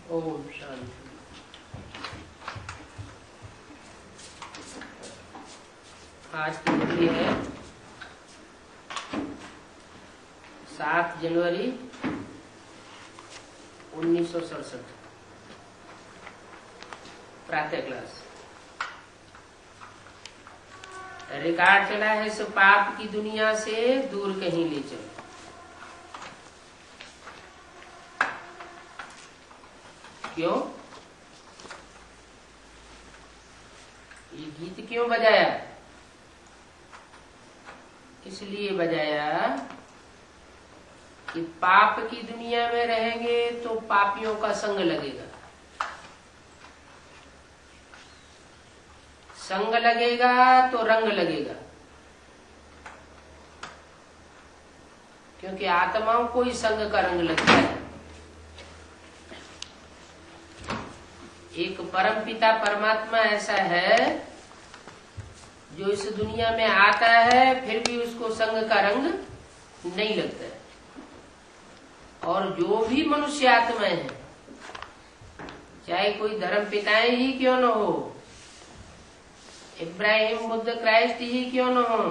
ओम शांति। आज की तिथि है 7 जनवरी 1967। प्रातः क्लास। रिकॉर्ड चला है, इस पाप की दुनिया से दूर कहीं ले चलो। क्यों? ये गीत क्यों बजाया? इसलिए बजाया कि पाप की दुनिया में रहेंगे तो पापियों का संग लगेगा। संग लगेगा तो रंग लगेगा, क्योंकि आत्माओं को ही संग का रंग लगता है। एक परम पिता परमात्मा ऐसा है जो इस दुनिया में आता है, फिर भी उसको संग का रंग नहीं लगता है। और जो भी मनुष्य आत्माएं हैं, चाहे कोई धर्म पिताएं ही क्यों न हो, इब्राहिम बुद्ध क्राइस्ट ही क्यों न हो,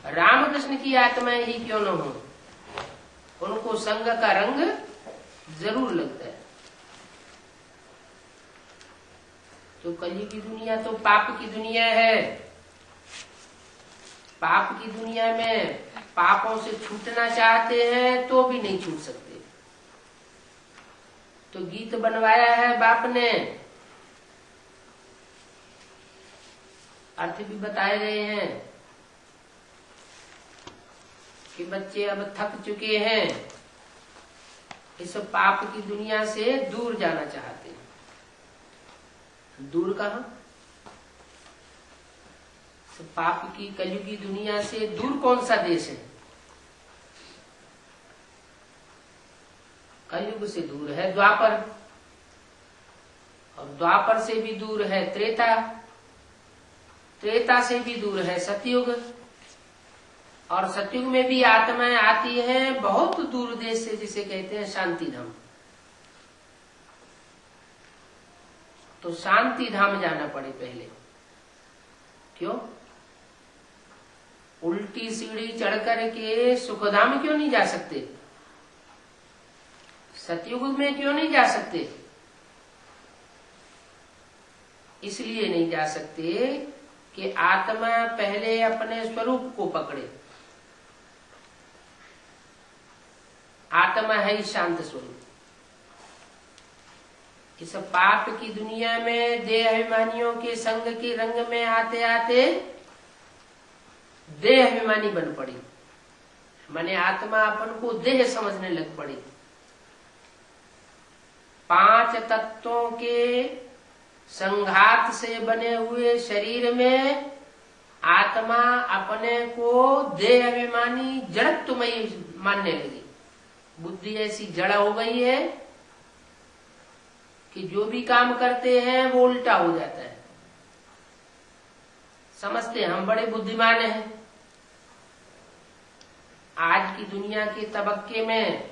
रामकृष्ण की आत्माएं ही क्यों न हो, उनको संग का रंग जरूर लगता है। तो कलयुग की दुनिया तो पाप की दुनिया है। पाप की दुनिया में पापों से छूटना चाहते हैं तो भी नहीं छूट सकते। तो गीत बनवाया है बाप ने, अर्थ भी बताए गए हैं कि बच्चे अब थक चुके हैं, इस पाप की दुनिया से दूर जाना चाहते हैं। दूर कहाँ? पाप की कलयुगी दुनिया से दूर कौन सा देश है? कलयुग से दूर है द्वापर, और द्वापर से भी दूर है त्रेता, त्रेता से भी दूर है सतयुग, और सतयुग में भी आत्माएं आती हैं बहुत दूर देश से, जिसे कहते हैं शांति धाम। तो शांति धाम जाना पड़े पहले। क्यों? उल्टी सीढ़ी चढ़ करके सुखधाम क्यों नहीं जा सकते? सतयुग में क्यों नहीं जा सकते? इसलिए नहीं जा सकते कि आत्मा पहले अपने स्वरूप को पकड़े। आत्मा है ही शांत स्वरूप। इस पाप की दुनिया में देह अभिमानियों के संग के रंग में आते आते देह अभिमानी बन पड़ी, माने आत्मा अपन को देह समझने लग पड़ी। 5 तत्वों के संघात से बने हुए शरीर में आत्मा अपने को देह अभिमानी जड़त्वमयी मानने लगी। बुद्धि ऐसी जड़ हो गई है कि जो भी काम करते हैं वो उल्टा हो जाता है। समझते हम बड़े बुद्धिमान हैं। आज की दुनिया के तबक्के में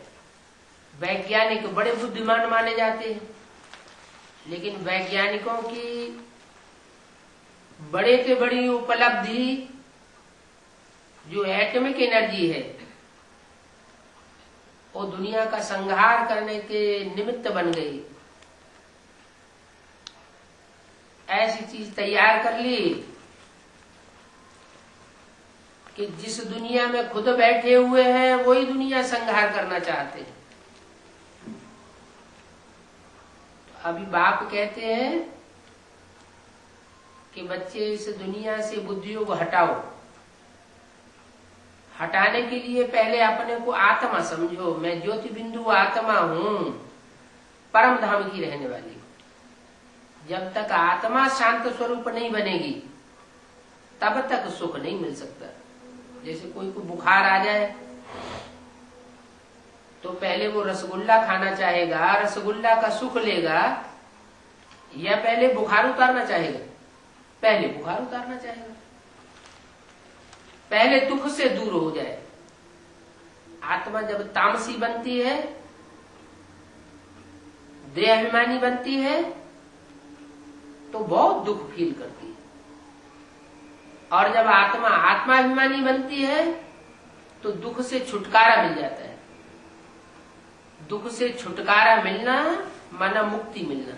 वैज्ञानिक बड़े बुद्धिमान माने जाते हैं, लेकिन वैज्ञानिकों की बड़े से बड़ी उपलब्धि जो एटॉमिक एनर्जी है, वो दुनिया का संहार करने के निमित्त बन गई। ऐसी चीज तैयार कर ली कि जिस दुनिया में खुद बैठे हुए हैं वही दुनिया संहार करना चाहते हैं। अभी बाप कहते हैं कि बच्चे इस दुनिया से बुद्धियों को हटाओ। हटाने के लिए पहले अपने को आत्मा समझो। मैं ज्योति बिंदु आत्मा हूं, परम धाम की रहने वाली। जब तक आत्मा शांत स्वरूप नहीं बनेगी तब तक सुख नहीं मिल सकता। जैसे कोई को बुखार आ जाए तो पहले वो रसगुल्ला खाना चाहेगा, रसगुल्ला का सुख लेगा, या पहले बुखार उतारना चाहेगा? पहले बुखार उतारना चाहेगा, पहले दुख से दूर हो जाए। आत्मा जब तामसी बनती है देह अभिमानी बनती है तो बहुत दुख फील करती है, और जब आत्मा आत्माभिमानी बनती है तो दुख से छुटकारा मिल जाता है। दुख से छुटकारा मिलना माना मुक्ति मिलना।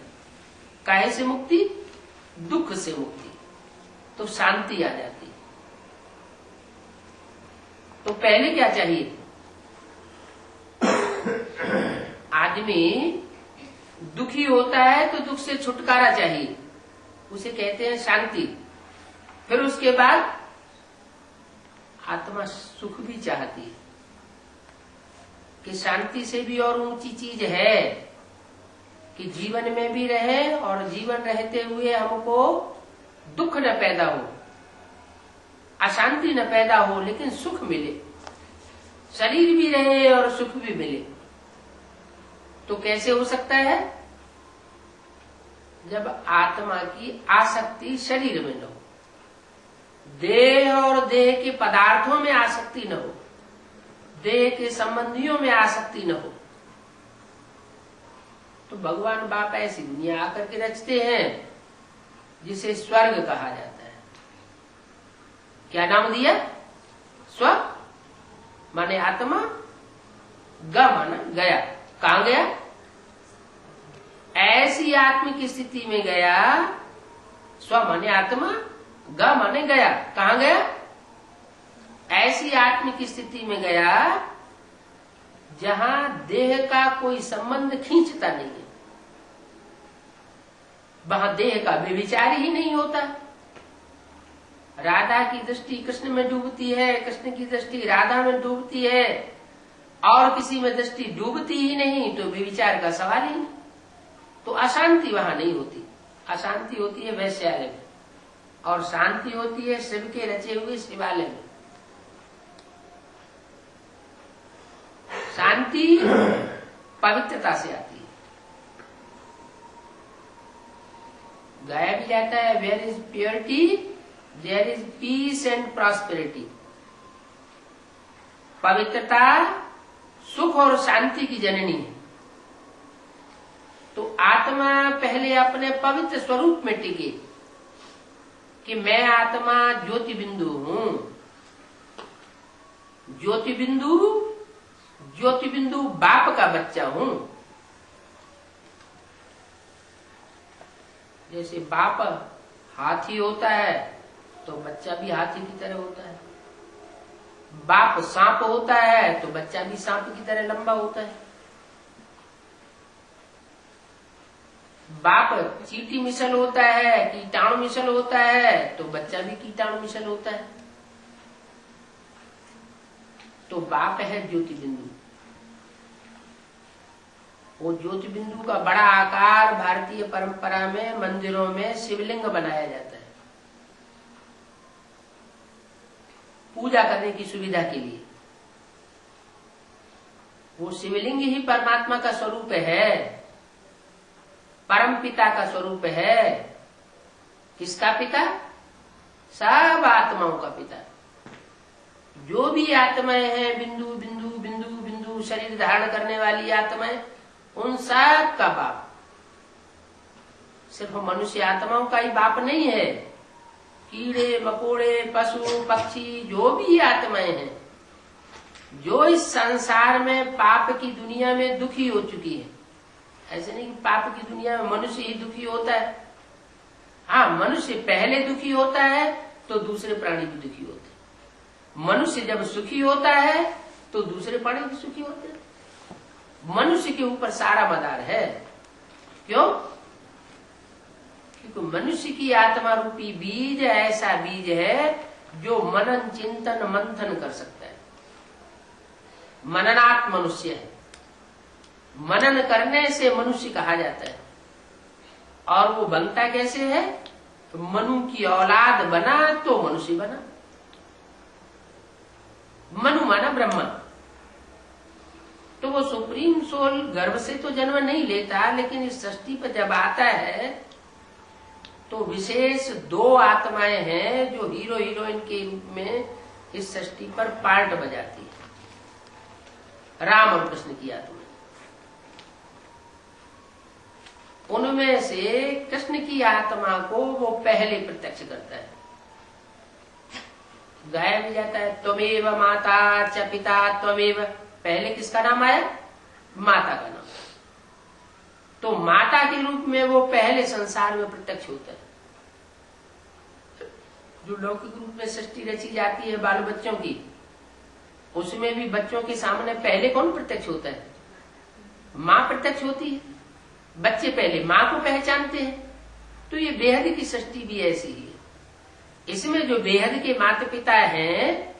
काहे से मुक्ति? दुख से मुक्ति, तो शांति आ जाती है। तो पहले क्या चाहिए? आदमी दुखी होता है तो दुख से छुटकारा चाहिए, उसे कहते हैं शांति। फिर उसके बाद आत्मा सुख भी चाहती है कि शांति से भी और ऊंची चीज है कि जीवन में भी रहे और जीवन रहते हुए हमको दुख न पैदा हो, अशांति न पैदा हो, लेकिन सुख मिले, शरीर भी रहे और सुख भी मिले। तो कैसे हो सकता है? जब आत्मा की आसक्ति शरीर में न हो, देह और देह के पदार्थों में आसक्ति न हो, देह के संबंधियों में आसक्ति न हो। तो भगवान बाप ऐसी दुनिया आकर के रचते हैं जिसे स्वर्ग कहा जाता है। क्या नाम दिया? स्व माने आत्मा, ग माना गया। कहां गया? ऐसी आत्मिक स्थिति में गया। स्व माने आत्मा, ग माने गया। कहां गया? ऐसी आत्मिक स्थिति में गया जहां देह का कोई संबंध खींचता नहीं है, वहां देह का व्यभिचार ही नहीं होता। राधा की दृष्टि कृष्ण में डूबती है, कृष्ण की दृष्टि राधा में डूबती है, और किसी में दृष्टि डूबती ही नहीं, तो व्यभिचार का सवाल ही नहीं। तो अशांति वहां नहीं होती। अशांति होती है वैश्यालय में, और शांति होती है शिव के रचे हुए शिवालय में। शांति पवित्रता से आती है। गाया भी जाता है, where is purity there is peace and prosperity. पवित्रता सुख और शांति की जननी है। तो आत्मा पहले अपने पवित्र स्वरूप में टिके कि मैं आत्मा ज्योति बिंदु हूं। ज्योति बिंदु बाप का बच्चा हूं। जैसे बाप हाथी होता है तो बच्चा भी हाथी की तरह होता है, बाप सांप होता है तो बच्चा भी सांप की तरह लंबा होता है, बाप चींटी मिसल होता है, कीटाणु मिसल होता है तो बच्चा भी कीटाणु मिसल होता है। तो बाप है ज्योति बिंदु। वो ज्योति बिंदु का बड़ा आकार भारतीय परंपरा में मंदिरों में शिवलिंग बनाया जाता है पूजा करने की सुविधा के लिए। वो शिवलिंग ही परमात्मा का स्वरूप है, परम पिता का स्वरूप है। किसका पिता? सब आत्माओं का पिता। जो भी आत्माएं हैं, बिंदु बिंदु बिंदु बिंदु शरीर धारण करने वाली आत्माएं, उन सब का बाप। सिर्फ मनुष्य आत्माओं का ही बाप नहीं है, कीड़े मकोड़े पशु पक्षी जो भी आत्माएं हैं, जो इस संसार में पाप की दुनिया में दुखी हो चुकी है। ऐसे नहीं कि पाप की दुनिया में मनुष्य ही दुखी होता है। हाँ, मनुष्य पहले दुखी होता है तो दूसरे प्राणी भी दुखी होते हैं। मनुष्य जब सुखी होता है तो दूसरे प्राणी भी सुखी होते हैं। मनुष्य के ऊपर सारा मदार है। क्यों? क्योंकि मनुष्य की आत्मा रूपी बीज ऐसा बीज है जो मनन चिंतन मंथन कर सकता है। मननात् मनुष्य है। मनन करने से मनुष्य कहा जाता है। और वो बनता कैसे है? तो मनु की औलाद बना तो मनुष्य बना। मनु माना ब्रह्मा। तो वो सुप्रीम सोल गर्भ से तो जन्म नहीं लेता, लेकिन इस सृष्टि पर जब आता है तो विशेष दो आत्माएं हैं जो हीरो हीरोइन के रूप में इस सृष्टि पर पार्ट बजाती है। राम और कृष्ण की आत्मा। उनमें से कृष्ण की आत्मा को वो पहले प्रत्यक्ष करता है, गाया भी जाता है त्वमेव माता च पिता त्वमेव। पहले किसका नाम आया? माता का नाम। तो माता के रूप में वो पहले संसार में प्रत्यक्ष होता है। जो लौकिक रूप में सृष्टि रची जाती है बाल बच्चों की, उसमें भी बच्चों के सामने पहले कौन प्रत्यक्ष होता है? माँ प्रत्यक्ष होती है। बच्चे पहले माँ को पहचानते हैं। तो ये बेहद की सृष्टि भी ऐसी ही है। इसमें जो बेहद के माता पिता हैं,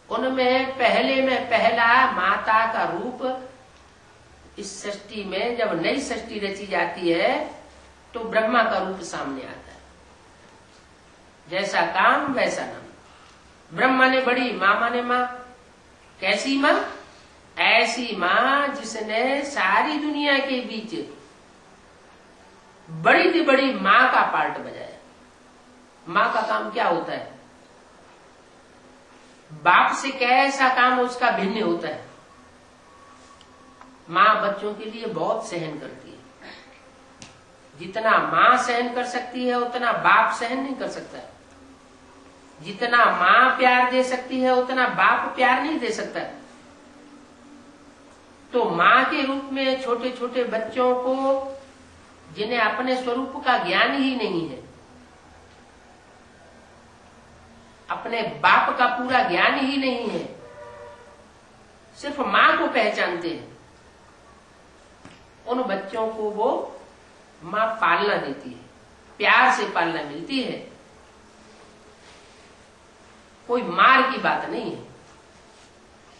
उनमें पहले में पहला माता का रूप इस सृष्टि में जब नई सृष्टि रची जाती है तो ब्रह्मा का रूप सामने आता है। जैसा काम वैसा नाम। ब्रह्मा ने बड़ी, माँ माने माँ। कैसी माँ? ऐसी माँ जिसने सारी दुनिया के बीच बड़ी से बड़ी माँ का पार्ट बजाया। माँ का काम क्या होता है? बाप से कैसा काम उसका भिन्न होता है। माँ बच्चों के लिए बहुत सहन करती है। जितना माँ सहन कर सकती है उतना बाप सहन नहीं कर सकता। जितना माँ प्यार दे सकती है उतना बाप प्यार नहीं दे सकता। तो माँ के रूप में छोटे छोटे बच्चों को, जिन्हें अपने स्वरूप का ज्ञान ही नहीं है, अपने बाप का पूरा ज्ञान ही नहीं है, सिर्फ माँ को पहचानते हैं, उन बच्चों को वो माँ पालना देती है, प्यार से पालना मिलती है। कोई मार की बात नहीं है।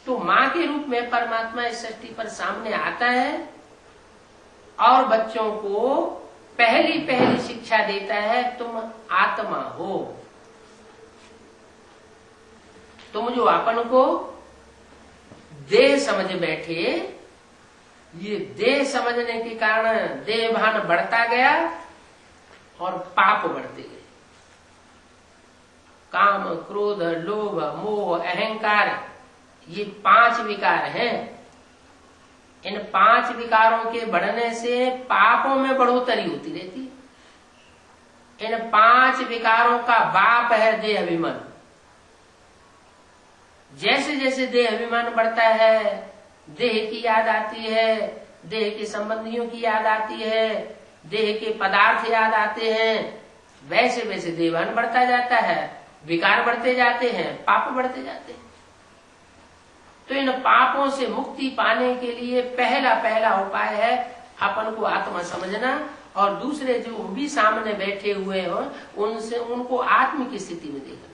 तो माँ के रूप में परमात्मा इस सृष्टि पर सामने आता है और बच्चों को पहली पहली शिक्षा देता है, तुम आत्मा हो। तुम जो अपन को देह समझ बैठे, ये देह समझने के कारण देह भान बढ़ता गया और पाप बढ़ते गए। काम, क्रोध, लोभ, मोह, अहंकार, ये 5 विकार हैं। इन 5 विकारों के बढ़ने से पापों में बढ़ोतरी होती रहती है। इन 5 विकारों का बाप है देह अभिमान। जैसे जैसे देह अभिमान बढ़ता है, देह की याद आती है, देह के संबंधियों की याद आती है, देह के पदार्थ याद आते हैं, वैसे वैसे देहभान बढ़ता जाता है, विकार बढ़ते जाते हैं, पाप बढ़ते जाते हैं। तो इन पापों से मुक्ति पाने के लिए पहला उपाय है अपन को आत्मा समझना, और दूसरे जो भी सामने बैठे हुए हो उनसे उनको आत्म की स्थिति में देखना।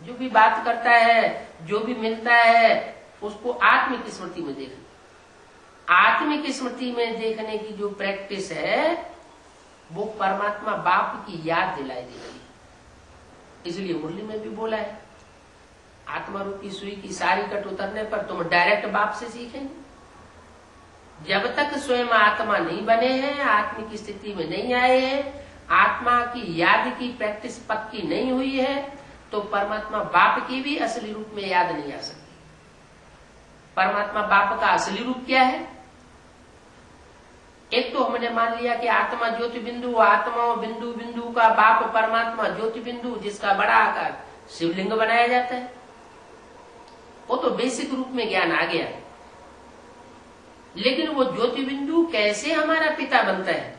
जो भी बात करता है, जो भी मिलता है, उसको आत्म की स्मृति में देखना। आत्म की स्मृति में देखने की जो प्रैक्टिस है वो परमात्मा बाप की याद दिलाई दे रही है। इसलिए मुरली में भी बोला है, आत्मा रूपी सुई की सारी कट उतरने पर तुम डायरेक्ट बाप से सीखेंगे। जब तक स्वयं आत्मा नहीं बने हैं, आत्मा की स्थिति में नहीं आए हैं, आत्मा की याद की प्रैक्टिस पक्की नहीं हुई है, तो परमात्मा बाप की भी असली रूप में याद नहीं आ सकती। परमात्मा बाप का असली रूप क्या है? एक तो हमने मान लिया कि आत्मा ज्योति बिंदु, आत्मा बिंदु बिंदु का बाप परमात्मा ज्योति बिंदु, जिसका बड़ा आकार शिवलिंग बनाया जाता है। वो तो बेसिक रूप में ज्ञान आ गया। लेकिन वो ज्योति बिंदु कैसे हमारा पिता बनता है,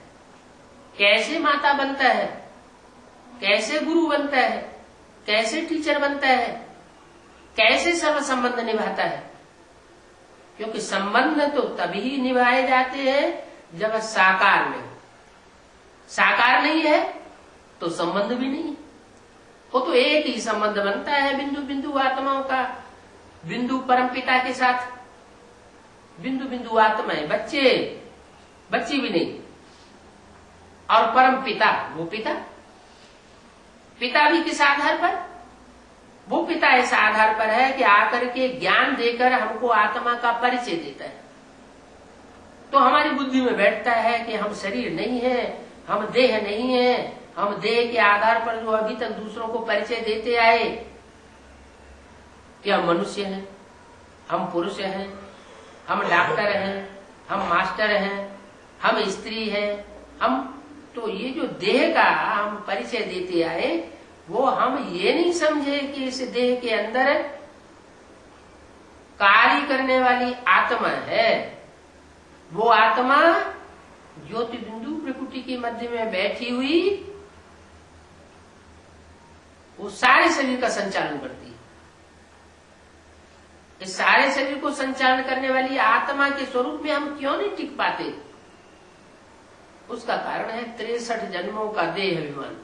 कैसे माता बनता है, कैसे गुरु बनता है, कैसे टीचर बनता है, कैसे सर्व संबंध निभाता है? क्योंकि संबंध तो तभी निभाए जाते हैं जब साकार में। साकार नहीं है तो संबंध भी नहीं। वो तो एक ही संबंध बनता है बिंदु बिंदु आत्माओं का, बिंदु परमपिता के साथ। बिंदु बिंदु आत्माएं, बच्चे बच्ची भी नहीं, और परम पिता, वो पिता। पिता भी किस आधार पर? वो पिता इस आधार पर है कि आकर के ज्ञान देकर हमको आत्मा का परिचय देता है। तो हमारी बुद्धि में बैठता है कि हम शरीर नहीं है, हम देह नहीं है, हम देह के आधार पर जो अभी तक दूसरों को परिचय देते आए कि हम मनुष्य हैं, हम पुरुष हैं, हम डॉक्टर हैं, हम मास्टर हैं, हम स्त्री हैं, हम तो ये जो देह का हम परिचय देते आए, वो हम ये नहीं समझे कि इस देह के अंदर कार्य करने वाली आत्मा है। वो आत्मा ज्योति बिंदु प्रकृति के मध्य में बैठी हुई वो सारे शरीर का संचालन करती है। इस सारे शरीर को संचालन करने वाली आत्मा के स्वरूप में हम क्यों नहीं टिक पाते? उसका कारण है 63 जन्मों का देह अभिमान।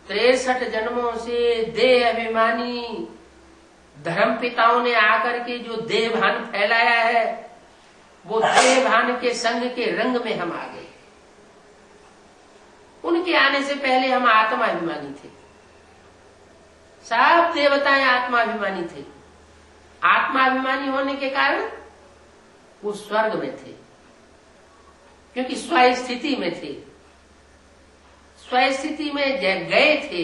63 जन्मों से देह अभिमानी धर्म पिताओं ने आकर के जो देह भान फैलाया है, वो देह भान के संग के रंग में हम आ गए। उनके आने से पहले हम आत्मा अभिमानी थे। सब देवताएं आत्माभिमानी थे। आत्माभिमानी होने के कारण वो स्वर्ग में थे, क्योंकि स्वस्थिति में थे, स्वस्थिति में गए थे,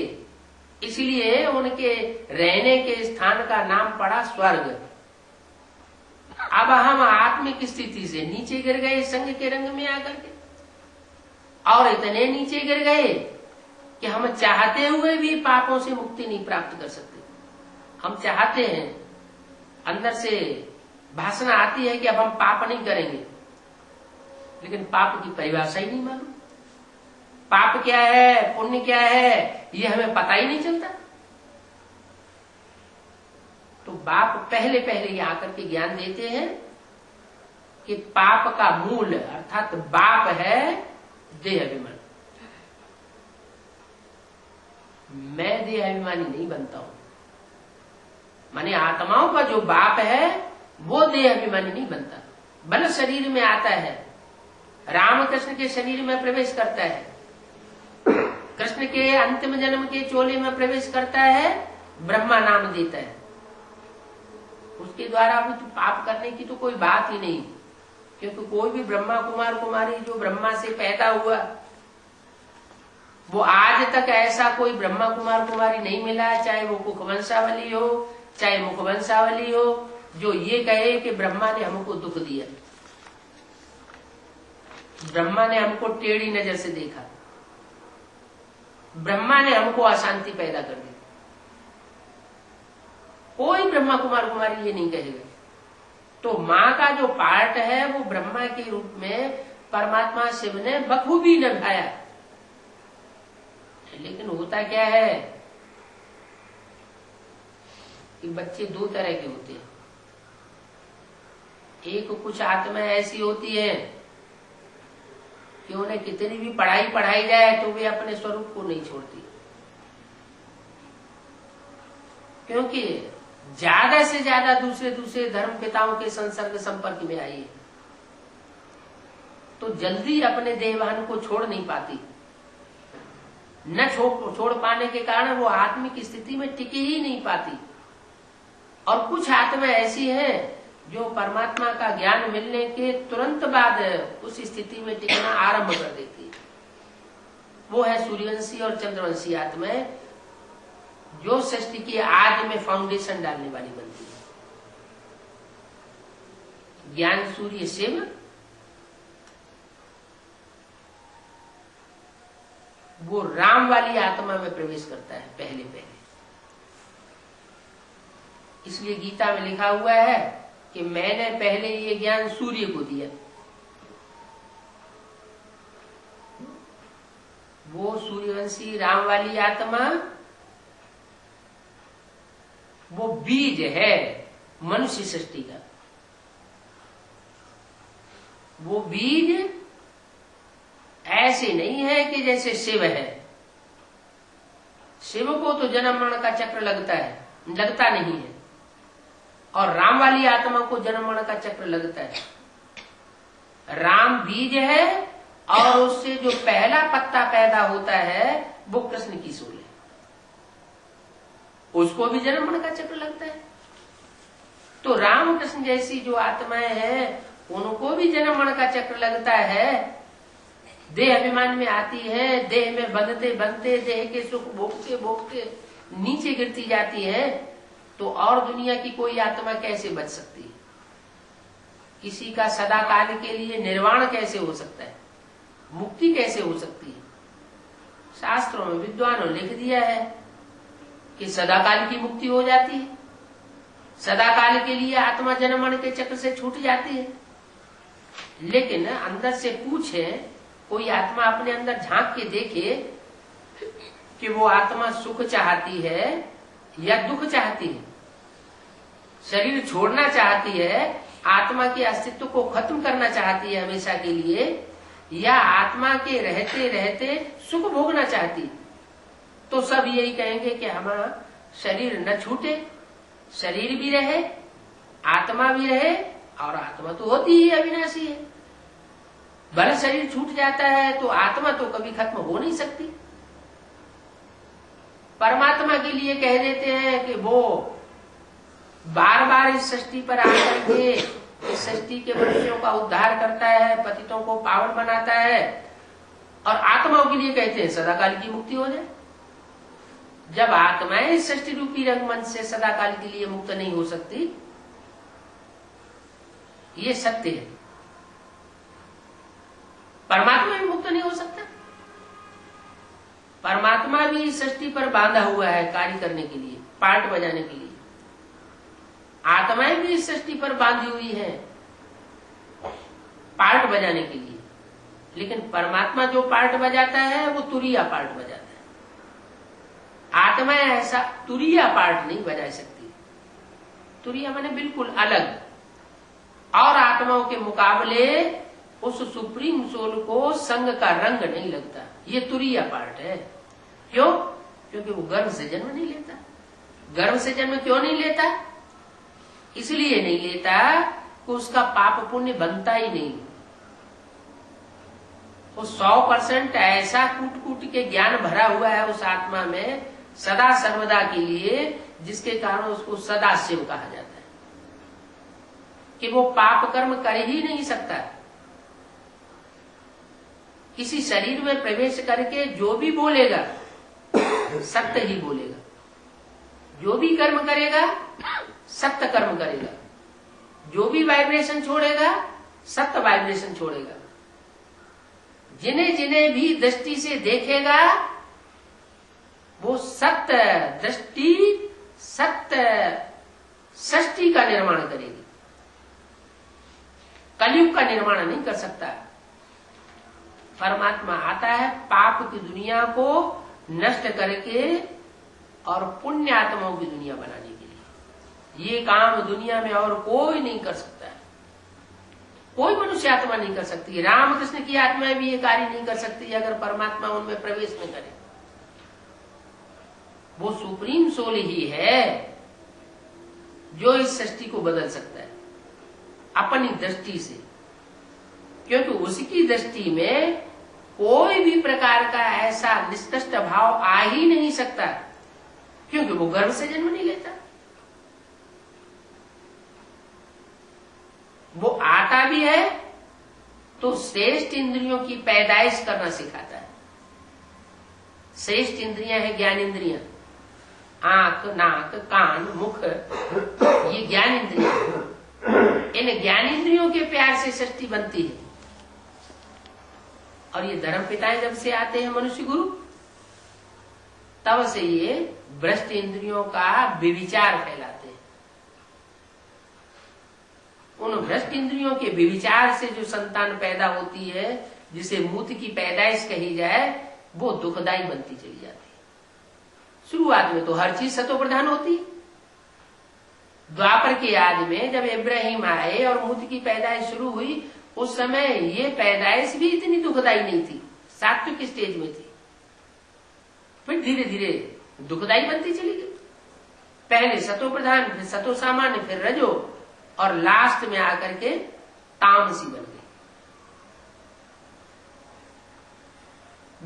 इसलिए उनके रहने के स्थान का नाम पड़ा स्वर्ग। अब हम आत्मिक स्थिति से नीचे गिर गए संग के रंग में आकर के, और इतने नीचे गिर गए कि हम चाहते हुए भी पापों से मुक्ति नहीं प्राप्त कर सकते। हम चाहते हैं, अंदर से भाषणा आती है कि अब हम पाप नहीं करेंगे, लेकिन पाप की परिभाषा ही नहीं मालूम। पाप क्या है, पुण्य क्या है, ये हमें पता ही नहीं चलता। तो बाप पहले ये आकर के ज्ञान देते हैं कि पाप का मूल अर्थात बाप है देह अभिमान। मैं देह अभिमानी नहीं बनता हूं, माने आत्माओं का जो बाप है वो देह अभिमानी नहीं बनता। बल शरीर में आता है, रामकृष्ण के शरीर में प्रवेश करता है, कृष्ण के अंतिम जन्म के चोले में प्रवेश करता है, ब्रह्मा नाम देता है। उसके द्वारा भी तो पाप करने की तो कोई बात ही नहीं, क्योंकि कोई भी ब्रह्मा कुमार कुमारी जो ब्रह्मा से पैदा हुआ, वो आज तक ऐसा कोई ब्रह्मा कुमार कुमारी नहीं मिला, चाहे वो कुखवंशावली हो चाहे मुखवंशावली हो, जो ये कहे कि ब्रह्मा ने हमको दुख दिया, ब्रह्मा ने हमको टेढ़ी नजर से देखा, ब्रह्मा ने हमको अशांति पैदा कर दी। कोई ब्रह्मा कुमार कुमारी ये नहीं कहेगा। तो माँ का जो पार्ट है वो ब्रह्मा के रूप में परमात्मा शिव ने बखूबी निभाया। लेकिन होता क्या है कि बच्चे दो तरह के होते हैं। एक कुछ आत्मा ऐसी होती है कि उन्हें कितनी भी पढ़ाई जाए तो वे अपने स्वरूप को नहीं छोड़ती, क्योंकि ज्यादा से ज्यादा दूसरे धर्म पिताओं के संसर्ग संपर्क में आई है, तो जल्दी अपने देहभान को छोड़ नहीं पाती। न छोड़ पाने के कारण वो आत्मिक स्थिति में टिके ही नहीं पाती। और कुछ आत्मा ऐसी है जो परमात्मा का ज्ञान मिलने के तुरंत बाद उस स्थिति में टिकना आरंभ कर देती है। वो है सूर्यवंशी और चंद्रवंशी आत्माएं, जो सृष्टि के आदि में फाउंडेशन डालने वाली बनती है। ज्ञान सूर्य शिव, वो राम वाली आत्मा में प्रवेश करता है पहले। इसलिए गीता में लिखा हुआ है कि मैंने पहले ये ज्ञान सूर्य को दिया। वो सूर्यवंशी राम वाली आत्मा वो बीज है मनुष्य सृष्टि का। वो बीज ऐसे नहीं है कि जैसे शिव है। शिव को तो जन्म मरण का चक्र लगता नहीं है, और राम वाली आत्मा को जन्म मरण का चक्र लगता है। राम बीज है और उससे जो पहला पत्ता पैदा होता है वो कृष्ण की सूल है, उसको भी जन्म मरण का चक्र लगता है। तो राम कृष्ण जैसी जो आत्माएं हैं उनको भी जन्म मरण का चक्र लगता है। देह अभिमान में आती है, देह में बंधते बंधते देह के सुख भोगते नीचे गिरती जाती है। तो और दुनिया की कोई आत्मा कैसे बच सकती है? किसी का सदा काल के लिए निर्वाण कैसे हो सकता है? मुक्ति कैसे हो सकती है? शास्त्रों में विद्वानों ने लिख दिया है कि सदाकाल की मुक्ति हो जाती है, सदाकाल के लिए आत्मा जन्म मरण के चक्र से छूट जाती है। लेकिन अंदर से पूछे, कोई आत्मा अपने अंदर झांक के देखे कि वो आत्मा सुख चाहती है या दुख चाहती है, शरीर छोड़ना चाहती है, आत्मा के अस्तित्व को खत्म करना चाहती है हमेशा के लिए, या आत्मा के रहते रहते सुख भोगना चाहती है। तो सब यही कहेंगे कि हमारा शरीर न छूटे, शरीर भी रहे, आत्मा भी रहे, और आत्मा तो होती ही अविनाशी है। भले शरीर छूट जाता है तो आत्मा तो कभी खत्म हो नहीं सकती। परमात्मा के लिए कह देते हैं कि वो बार बार इस सृष्टि पर आकर के इस सृष्टि के मनुष्यों का उद्धार करता है, पतितों को पावन बनाता है, और आत्माओं के लिए कहते हैं सदाकाल की मुक्ति हो जाए। जब आत्माएं इस सृष्टि रूपी रंगमंच से सदाकाल के लिए मुक्त नहीं हो सकती, ये सत्य है। परमात्मा भी मुक्त नहीं हो सकता। परमात्मा भी इस सृष्टि पर बांधा हुआ है कार्य करने के लिए, पार्ट बजाने के लिए। आत्माएं भी इस सृष्टि पर बांधी हुई है पार्ट बजाने के लिए, लेकिन परमात्मा जो पार्ट बजाता है वो तुरीया पार्ट बजाता है। आत्मा ऐसा तुरीया पार्ट नहीं बजा सकती। तुरीया माने बिल्कुल अलग, और आत्माओं के मुकाबले उस सुप्रीम सोल को संग का रंग नहीं लगता। ये तुरीया पार्ट है। क्यों? क्योंकि वो गर्भ से जन्म नहीं लेता। गर्भ से जन्म क्यों नहीं लेता? इसलिए नहीं लेता कि उसका पाप पुण्य बनता ही नहीं। वो 100% ऐसा कूट कूट के ज्ञान भरा हुआ है उस आत्मा में सदा सर्वदा के लिए, जिसके कारण उसको सदा शिव कहा जाता है, कि वो पाप कर्म कर ही नहीं सकता। किसी शरीर में प्रवेश करके जो भी बोलेगा सत्य ही बोलेगा, जो भी कर्म करेगा सत्य कर्म करेगा, जो भी वाइब्रेशन छोड़ेगा सत्य वाइब्रेशन छोड़ेगा। जिन्हें जिन्हें भी दृष्टि से देखेगा वो सत्य दृष्टि, सत्य सृष्टि का निर्माण करेगी। कलयुग का निर्माण नहीं कर सकता। परमात्मा आता है पाप की दुनिया को नष्ट करके और पुण्य आत्माओं की दुनिया बनाने के लिए। ये काम दुनिया में और कोई नहीं कर सकता है। कोई मनुष्य आत्मा नहीं कर सकती। रामकृष्ण की आत्मा भी ये कार्य नहीं कर सकती अगर परमात्मा उनमें प्रवेश न करे। वो सुप्रीम सोल ही है जो इस सृष्टि को बदल सकता है अपनी दृष्टि से, क्योंकि उसकी दृष्टि में कोई भी प्रकार का ऐसा निष्कृष्ट भाव आ ही नहीं सकता, क्योंकि वो गर्भ से जन्म नहीं लेता। वो आता भी है तो श्रेष्ठ इंद्रियों की पैदाइश करना सिखाता है। श्रेष्ठ इंद्रियां है ज्ञान इंद्रियां, आंख, नाक, कान, मुख, ये ज्ञान इंद्रियां। इन ज्ञान इंद्रियों के प्यार से सृष्टि बनती है। और ये धर्म पिताएं जब से आते हैं मनुष्य गुरु, तब से ये भ्रष्ट इंद्रियों का व्यभिचार फैलाते हैं। उन भ्रष्ट इंद्रियों के व्यभिचार से जो संतान पैदा होती है, जिसे मूत्र की पैदाइश कही जाए, वो दुखदायी बनती चली जाती है। शुरुआत में तो हर चीज सतो प्रधान होती है। द्वापर के आदि में जब इब्राहिम आए और मूत्र की पैदाइश शुरू हुई, उस समय ये पैदाइश भी इतनी दुखदायी नहीं थी, सात्विक स्टेज में थी। फिर धीरे धीरे दुखदायी बनती चली गई। पहले सतो प्रधान, फिर सतो सामान्य, फिर रजो, और लास्ट में आकर के तामसी बन गई।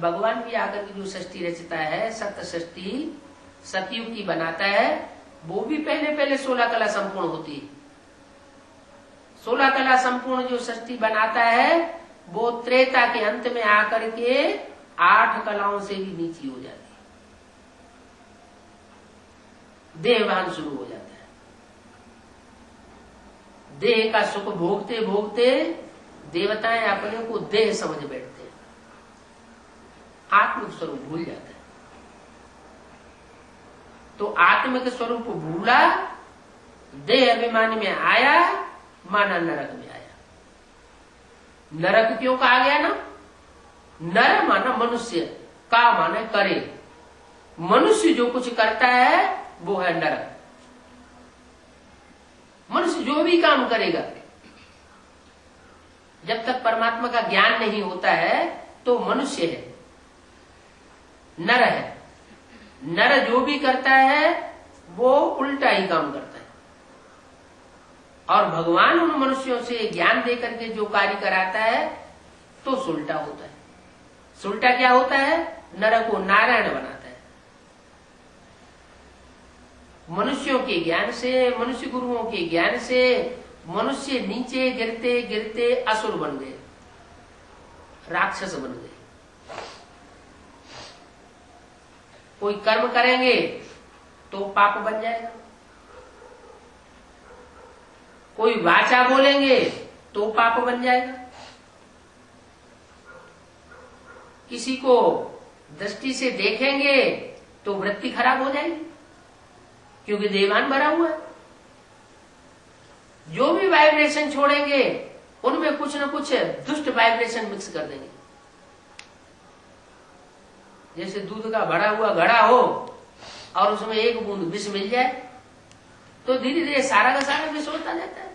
भगवान भी आकर के जो सृष्टि रचता है, सत्य सृष्टि सतयुग की बनाता है, वो भी पहले पहले 16 कला संपूर्ण होती है। 16 कला संपूर्ण जो सृष्टि बनाता है, वो त्रेता के अंत में आकर के 8 कलाओं से भी नीची हो जाती है। देहभान शुरू हो जाता है। देह का सुख भोगते भोगते देवताएं अपने को देह समझ बैठते हैं। आत्मिक स्वरूप भूल जाता है। तो आत्मिक स्वरूप भूला, देह अभिमान में आया, माना नरक में आया। नरक क्यों कहा गया ना? नर माना मनुष्य, का माना करे। मनुष्य जो कुछ करता है वो है नरक। मनुष्य जो भी काम करेगा, जब तक परमात्मा का ज्ञान नहीं होता है तो मनुष्य है, नर है। नर जो भी करता है वो उल्टा ही काम करता है। और भगवान उन मनुष्यों से ज्ञान देकर के जो कार्य कराता है तो सुलटा होता है। सुलटा क्या होता है? नर को नारायण बनाता है। मनुष्यों के ज्ञान से, मनुष्य गुरुओं के ज्ञान से मनुष्य नीचे गिरते गिरते असुर बन गए, राक्षस बन गए। कोई कर्म करेंगे तो पाप बन जाएगा, कोई वाचा बोलेंगे तो पाप बन जाएगा, किसी को दृष्टि से देखेंगे तो वृत्ति खराब हो जाएगी, क्योंकि देवान भरा हुआ है। जो भी वाइब्रेशन छोड़ेंगे उनमें कुछ न कुछ दुष्ट वाइब्रेशन मिक्स कर देंगे। जैसे दूध का भरा हुआ घड़ा हो और उसमें एक बूंद विष मिल जाए तो धीरे धीरे सारा का सारा विष होता जाता है,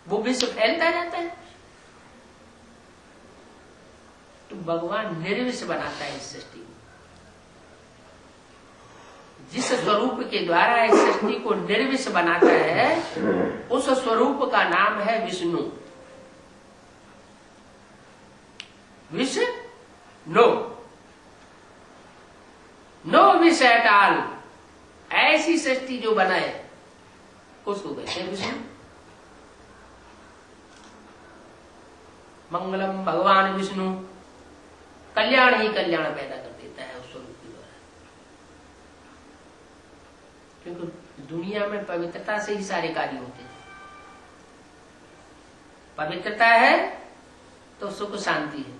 वो विष फैलता जाता है। तो भगवान निर्विष बनाता है इस सृष्टि को। जिस स्वरूप के द्वारा इस सृष्टि को निर्विष बनाता है उस स्वरूप का नाम है विष्णु। विष्णु, नो विष एट ऑल। ऐसी सृष्टि जो बनाए उसको कहते हैं विष्णु। मंगलम भगवान विष्णु, कल्याण ही कल्याण पैदा कर देता है उस स्वरूप के द्वारा। क्योंकि दुनिया में पवित्रता से ही सारे कार्य होते हैं। पवित्रता है तो सुख शांति है,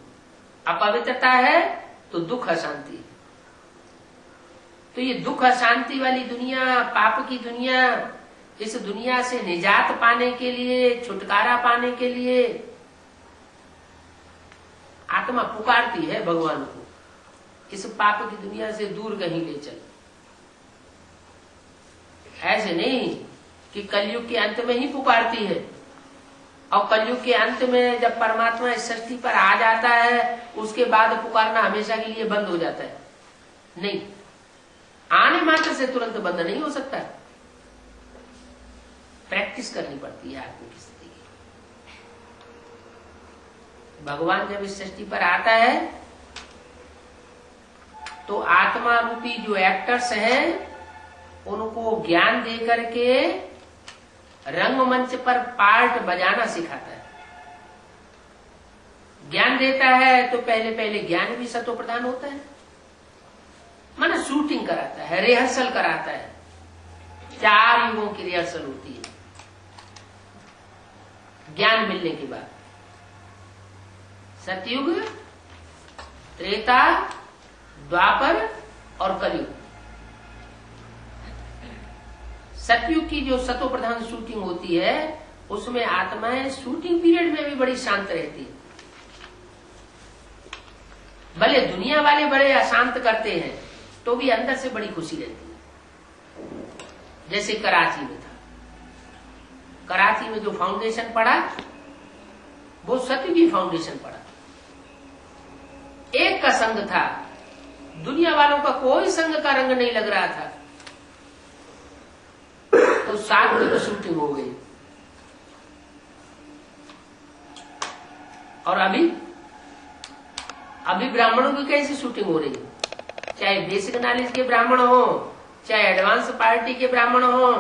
अपवित्रता है तो दुख अशांति है। तो ये दुख अशांति वाली दुनिया, पाप की दुनिया, इस दुनिया से निजात पाने के लिए, छुटकारा पाने के लिए आत्मा पुकारती है भगवान को, इस पाप की दुनिया से दूर कहीं ले चल। ऐसे नहीं कि कलयुग के अंत में ही पुकारती है और कलयुग के अंत में जब परमात्मा इस सृष्टि पर आ जाता है उसके बाद पुकारना हमेशा के लिए बंद हो जाता है। नहीं, आने मात्र से तुरंत बंद नहीं हो सकता, प्रैक्टिस करनी पड़ती है आदमी की स्थिति की। भगवान जब इस सृष्टि पर आता है तो आत्मा रूपी जो एक्टर्स हैं उनको ज्ञान दे करके रंगमंच पर पार्ट बजाना सिखाता है। ज्ञान देता है तो पहले पहले ज्ञान भी सतो प्रधान होता है, माना शूटिंग कराता है, रिहर्सल कराता है। 4 युगों की रिहर्सल होती है ज्ञान मिलने के बाद। सतयुग, त्रेता, द्वापर और कलयुग। सतयुग की जो सतो प्रधान शूटिंग होती है उसमें आत्माएं शूटिंग पीरियड में भी बड़ी शांत रहती है। भले दुनिया वाले बड़े अशांत करते हैं तो भी अंदर से बड़ी खुशी रहती है। जैसे कराची में था, कराची में जो फाउंडेशन पड़ा वो सतयुगी फाउंडेशन पड़ा। एक का संग था, दुनिया वालों का कोई संग का रंग नहीं लग रहा था, तो 7 दिन शूटिंग हो गई। और अभी ब्राह्मणों की कैसी शूटिंग हो रही है, चाहे बेसिक नॉलेज के ब्राह्मण हो चाहे एडवांस पार्टी के ब्राह्मण हो,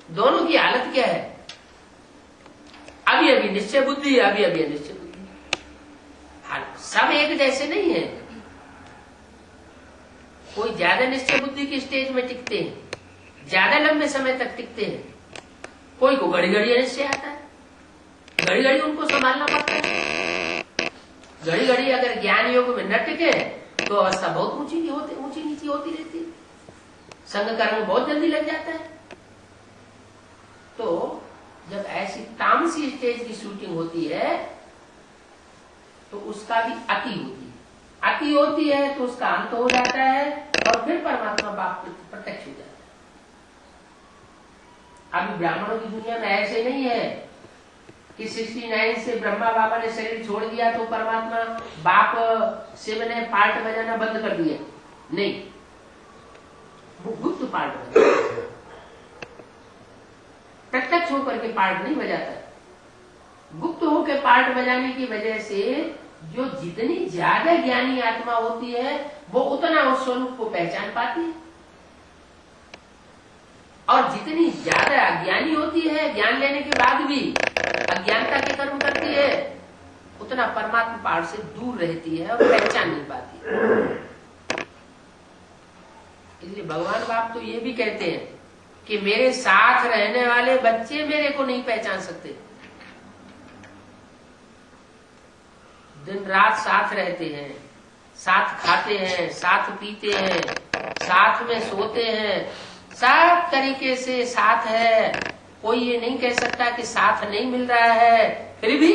दोनों की हालत क्या है? अभी निश्चय बुद्धि, अभी अनिश्चय बुद्धि। सब एक जैसे नहीं है। कोई ज्यादा निश्चय बुद्धि की स्टेज में टिकते हैं, ज्यादा लंबे समय तक टिकते हैं। कोई को घड़ी घड़ी अनिश्चय आता है, घड़ी घड़ी उनको संभालना पड़ता है। घड़ी घड़ी अगर ज्ञान योग में न टिके तो अवस्था बहुत ऊंची नीची होती रहती है, संग का रंग बहुत जल्दी लग जाता है। तो जब ऐसी तामसी स्टेज की शूटिंग होती है तो उसका भी अति होती है, अति होती है तो उसका अंत हो जाता है और फिर परमात्मा बाप प्रत्यक्ष हो जाता है। अभी ब्राह्मणों की दुनिया में ऐसे नहीं है कि 69 से ब्रह्मा बाबा ने शरीर छोड़ दिया तो परमात्मा बाप शिव ने पार्ट बजाना बंद कर दिया, नहीं, वो गुप्त पार्ट बजाता, प्रत्यक्ष होकर के पार्ट नहीं बजाता। गुप्त होकर पार्ट बजाने की वजह से जो जितनी ज्यादा ज्ञानी आत्मा होती है वो उतना उस स्वरूप को पहचान पाती है, और जितनी ज्यादा अज्ञानी होती है, ज्ञान लेने के बाद भी अज्ञानता के कर्म करती है, उतना परमात्मा पाठ से दूर रहती है और पहचान नहीं पाती है। इसलिए भगवान बाप तो ये भी कहते हैं कि मेरे साथ रहने वाले बच्चे मेरे को नहीं पहचान सकते। दिन रात साथ रहते हैं, साथ खाते हैं, साथ पीते हैं, साथ में सोते हैं, सब तरीके से साथ है। कोई ये नहीं कह सकता कि साथ नहीं मिल रहा है, फिर भी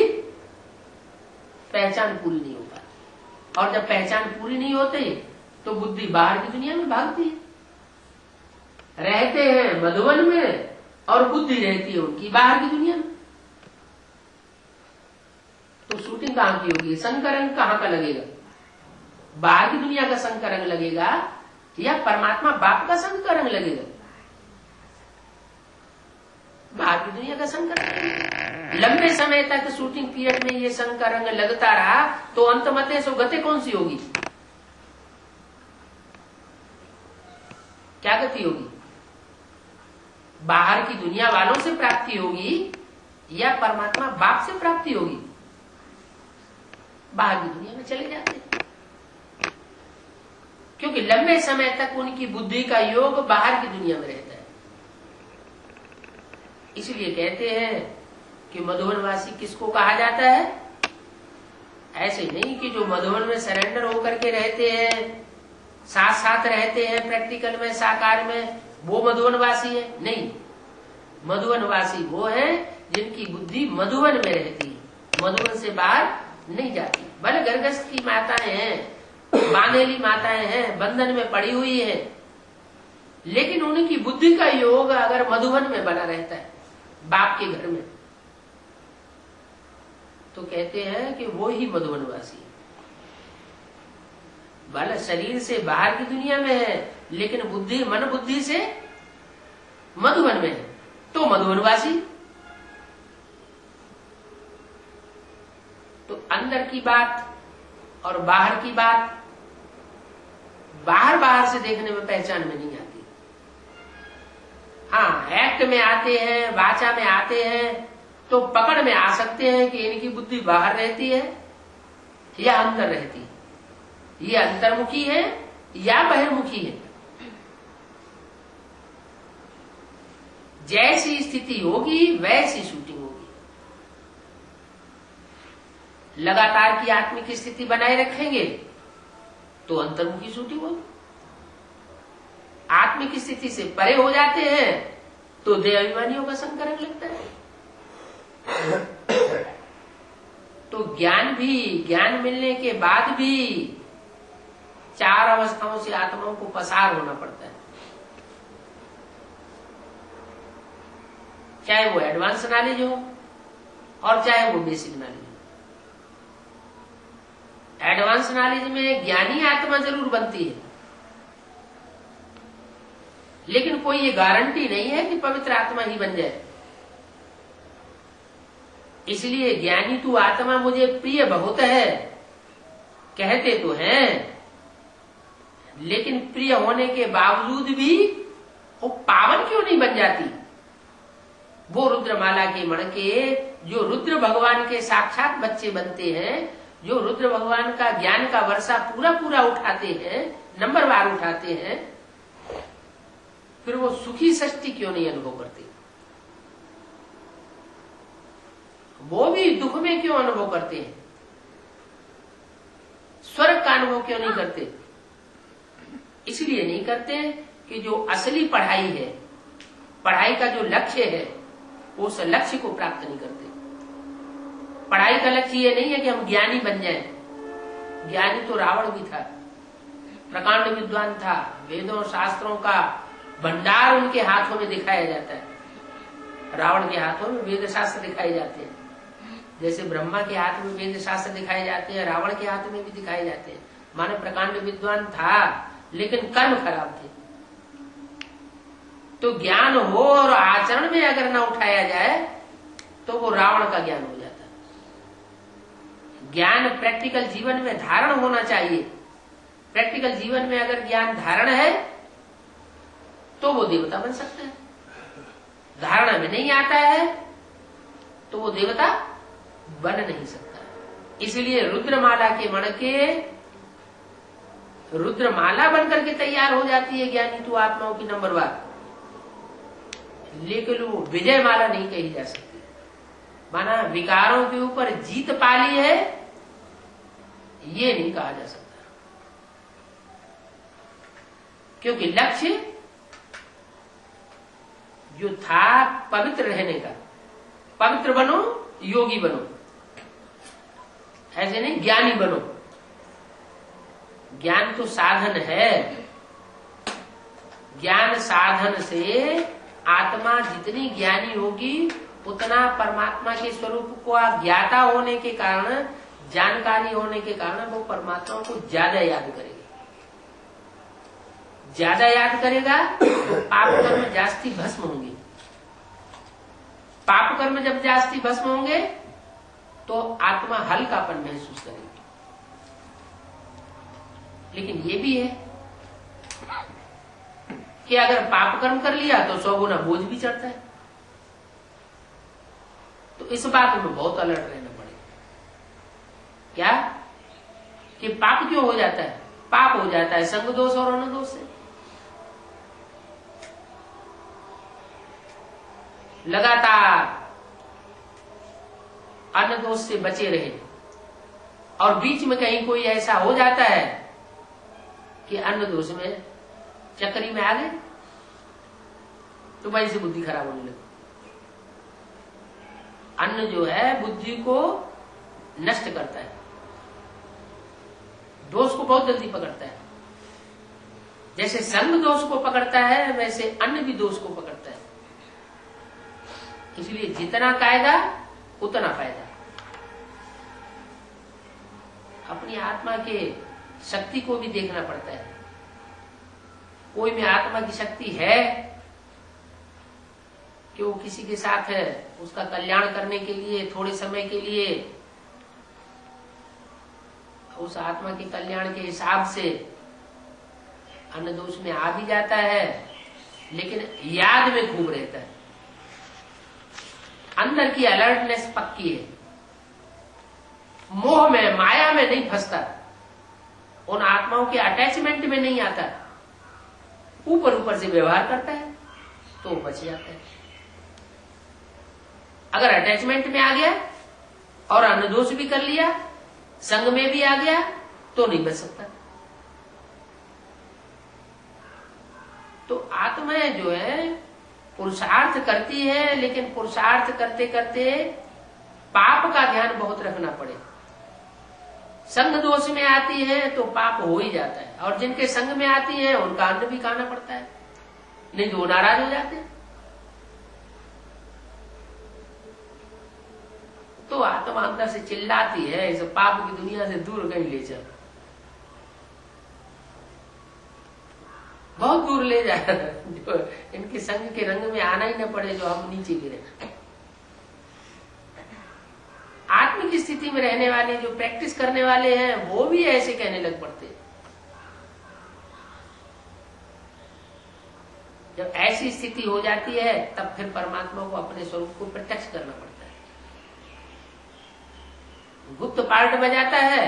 पहचान पूरी नहीं हो पाती। और जब पहचान पूरी नहीं होती तो बुद्धि बाहर की दुनिया में भागती है। रहते हैं मधुवन में और बुद्धि रहती है उनकी बाहर की दुनिया में। तो शूटिंग कहां की होगी, संकरंग कहां का लगेगा? बाहर की दुनिया का संकरंग लगेगा या परमात्मा बाप का संकरंग लगेगा? बाहर की दुनिया का संकरंग। लंबे समय तक शूटिंग पीरियड में ये संकरंग लगता रहा तो अंतमते सो गति कौन सी होगी, क्या गति होगी? बाहर की दुनिया वालों से प्राप्ति होगी या परमात्मा बाप से प्राप्ति होगी? बाहर की दुनिया में चले जाते हैं, क्योंकि लंबे समय तक उनकी बुद्धि का योग बाहर की दुनिया में रहता है। इसलिए कहते हैं कि मधुवनवासी किसको कहा जाता है? ऐसे नहीं कि जो मधुवन में सरेंडर होकर के रहते हैं, साथ साथ रहते हैं प्रैक्टिकल में साकार में, वो मधुवनवासी है, नहीं। मधुवनवासी वो है जिनकी बुद्धि मधुवन में रहती है, मधुवन से बाहर नहीं जाती। भले गर्भस्थ की माताएं हैं, बांधेली माताएं हैं, बंधन में पड़ी हुई है, लेकिन उनकी बुद्धि का योग अगर मधुवन में बना रहता है बाप के घर में, तो कहते हैं कि वो ही मधुवनवासी है। भले शरीर से बाहर की दुनिया में है लेकिन बुद्धि मन बुद्धि से मधुवन में है, तो मधुवनवासी। तो अंदर की बात और बाहर की बात बाहर से देखने में पहचान में नहीं आती। हाँ, एक्ट में आते हैं, वाचा में आते हैं तो पकड़ में आ सकते हैं कि इनकी बुद्धि बाहर रहती है या अंदर रहती है, ये अंतर्मुखी है या बहिर्मुखी है। जैसी स्थिति होगी वैसी शूटिंग होगी। लगातार की आत्मिक स्थिति बनाए रखेंगे तो अंतर्मुखी शूटिंग होगी। आत्मिक स्थिति से परे हो जाते हैं तो देहाभिमानियों का संकरंग लगता है। तो ज्ञान मिलने के बाद भी 4 अवस्थाओं से आत्माओं को पसार होना पड़ता है, चाहे वो एडवांस नॉलेज हो और चाहे वो बेसिक नॉलेज हो। एडवांस नॉलेज में ज्ञानी आत्मा जरूर बनती है, लेकिन कोई ये गारंटी नहीं है कि पवित्र आत्मा ही बन जाए। इसलिए ज्ञानी तू आत्मा मुझे प्रिय बहुत है कहते तो हैं, लेकिन प्रिय होने के बावजूद भी वो पावन क्यों नहीं बन जाती? वो रुद्रमाला के मण के जो रुद्र भगवान के साक्षात बच्चे बनते हैं, जो रुद्र भगवान का ज्ञान का वर्षा पूरा पूरा उठाते हैं, नंबरवार उठाते हैं, फिर वो सुखी षष्टि क्यों नहीं अनुभव करते? वो भी दुख में क्यों अनुभव करते हैं? स्वर्ग का अनुभव क्यों नहीं करते? इसलिए नहीं करते कि जो असली पढ़ाई है, पढ़ाई का जो लक्ष्य है, उस लक्ष्य को प्राप्त नहीं करते। पढ़ाई का लक्ष्य ये नहीं है कि हम ज्ञानी बन जाएं। ज्ञानी तो रावण भी था, प्रकांड विद्वान था, वेदों शास्त्रों का भंडार उनके हाथों में दिखाया जाता है। रावण के हाथों में वेद शास्त्र दिखाए जाते हैं, जैसे ब्रह्मा के हाथ में वेद शास्त्र दिखाए जाते हैं, रावण के हाथ में भी दिखाए जाते हैं। माने प्रकांड विद्वान था, लेकिन कर्म खराब थे। तो ज्ञान हो और आचरण में अगर ना उठाया जाए तो वो रावण का ज्ञान हो जाता है। ज्ञान प्रैक्टिकल जीवन में धारण होना चाहिए। प्रैक्टिकल जीवन में अगर ज्ञान धारण है तो वो देवता बन सकता है। धारणा में नहीं आता है तो वो देवता बन नहीं सकता। इसलिए रुद्रमाला के मण के रुद्रमाला बनकर के तैयार हो जाती है ज्ञानी तो आत्माओं की नंबर 1, लेकिन वो विजय माला नहीं कही जा सकती। माना विकारों के ऊपर जीत पाली है, ये नहीं कहा जा सकता, क्योंकि लक्ष्य जो था पवित्र रहने का, पवित्र बनो, योगी बनो, ऐसे नहीं ज्ञानी बनो। ज्ञान तो साधन है। ज्ञान साधन से आत्मा जितनी ज्ञानी होगी उतना परमात्मा के स्वरूप को ज्ञाता होने के कारण, जानकारी होने के कारण वो परमात्मा को ज्यादा याद करेगा। ज्यादा याद करेगा तो पाप कर्म जास्ती भस्म होंगे। पाप कर्म जब जास्ती भस्म होंगे तो आत्मा हल्कापन महसूस करेगी। लेकिन ये भी है कि अगर पाप कर्म कर लिया तो 100 गुना बोझ भी चढ़ता है। तो इस बात में बहुत अलर्ट रहना पड़ेगा। क्या कि पाप क्यों हो जाता है? पाप हो जाता है संग दोष और अन्न दोष से। लगातार अन्न दोष से बचे रहे और बीच में कहीं कोई ऐसा हो जाता है कि अन्न दोष में चक्करी में आ गए तो वहीं से बुद्धि खराब होने लगी। अन्न जो है बुद्धि को नष्ट करता है, दोष को बहुत जल्दी पकड़ता है। जैसे संग दोष को पकड़ता है वैसे अन्न भी दोष को पकड़ता है। इसलिए जितना कायदा उतना फायदा। अपनी आत्मा के शक्ति को भी देखना पड़ता है। कोई में आत्मा की शक्ति है कि वो किसी के साथ है उसका कल्याण करने के लिए थोड़े समय के लिए उस आत्मा के कल्याण के हिसाब से अन्न दोष में आ भी जाता है, लेकिन याद में खूब रहता है। अंदर की अलर्टनेस पक्की है, मोह में माया में नहीं फंसता, उन आत्माओं के अटैचमेंट में नहीं आता, ऊपर ऊपर से व्यवहार करता है तो बच जाता है। अगर अटैचमेंट में आ गया और अन्नदोष भी कर लिया, संग में भी आ गया तो नहीं बच सकता। तो आत्माएं जो है पुरुषार्थ करती है, लेकिन पुरुषार्थ करते करते पाप का ध्यान बहुत रखना पड़े। संग दोष में आती है तो पाप हो ही जाता है, और जिनके संग में आती है उनका अन्न भी खाना पड़ता है, नहीं तो नाराज हो जाते हैं। तो आत्मा अंदर से चिल्लाती है इस पाप की दुनिया से दूर कहीं ले चल, बहुत दूर ले जा, जो इनके संग के रंग में आना ही न पड़े, जो हम नीचे गिरे। आत्म की स्थिति में रहने वाले जो प्रैक्टिस करने वाले हैं वो भी ऐसे कहने लग पड़ते हैं। जब ऐसी स्थिति हो जाती है तब फिर परमात्मा को अपने स्वरूप को प्रत्यक्ष करना पड़ता है। गुप्त पार्ट में जाता है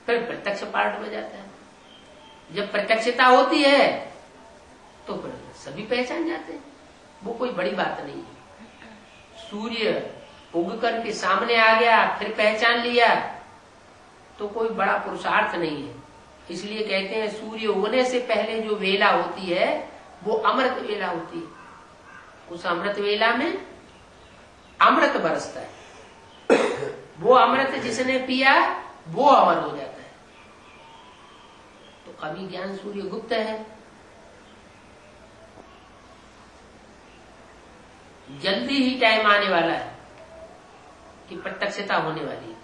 फिर प्रत्यक्ष पार्ट में जाता है। जब प्रत्यक्षता होती है तो फिर सभी पहचान जाते हैं, वो कोई बड़ी बात नहीं है। सूर्य उग करके सामने आ गया फिर पहचान लिया तो कोई बड़ा पुरुषार्थ नहीं है। इसलिए कहते हैं सूर्य उगने से पहले जो वेला होती है वो अमृत वेला होती है। उस अमृत वेला में अमृत बरसता है। वो अमृत जिसने पिया वो अमर हो जाता है। तो अभी ज्ञान सूर्य गुप्त है, जल्दी ही टाइम आने वाला है कि प्रत्यक्षता होने वाली है।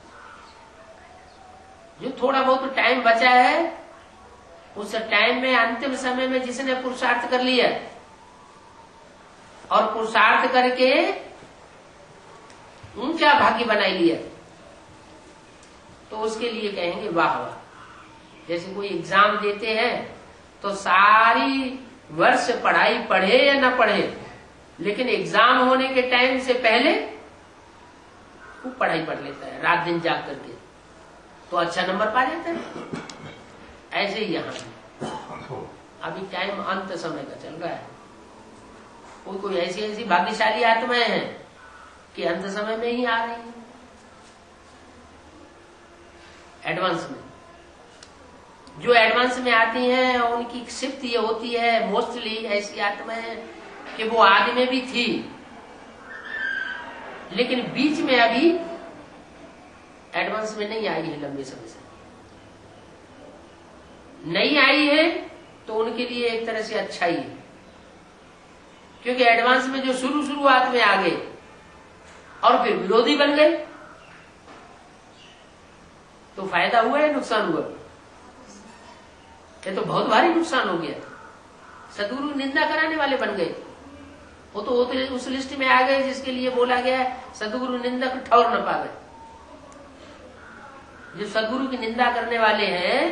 जो थोड़ा बहुत टाइम बचा है उस टाइम में अंतिम समय में जिसने पुरुषार्थ कर लिया और पुरुषार्थ करके ऊंचा भाग्य बना लिया तो उसके लिए कहेंगे वाह वाह। जैसे कोई एग्जाम देते हैं तो सारी वर्ष पढ़ाई पढ़े या ना पढ़े, लेकिन एग्जाम होने के टाइम से पहले वो पढ़ाई पढ़ लेता है रात दिन जाग करके, तो अच्छा नंबर पा जाता है। ऐसे ही यहां अभी टाइम अंत समय का चल रहा है। कोई ऐसी ऐसी भाग्यशाली आत्माएं हैं कि अंत समय में ही आ रही है, एडवांस में। जो एडवांस में आती हैं उनकी शिफ्ट ये होती है, मोस्टली ऐसी आत्माएं कि वो आदि में भी थी लेकिन बीच में अभी एडवांस में नहीं आई है, लंबे समय से नहीं आई है, तो उनके लिए एक तरह से अच्छा ही है। क्योंकि एडवांस में जो शुरुआत में आ गए और फिर विरोधी बन गए तो फायदा हुआ या नुकसान हुआ? ये तो बहुत भारी नुकसान हो गया। सदगुरु निंदा कराने वाले बन गए। वो तो उस लिस्ट में आ गए जिसके लिए बोला गया सदगुरु निंदक ठौर न पावे। जो सदगुरु की निंदा करने वाले हैं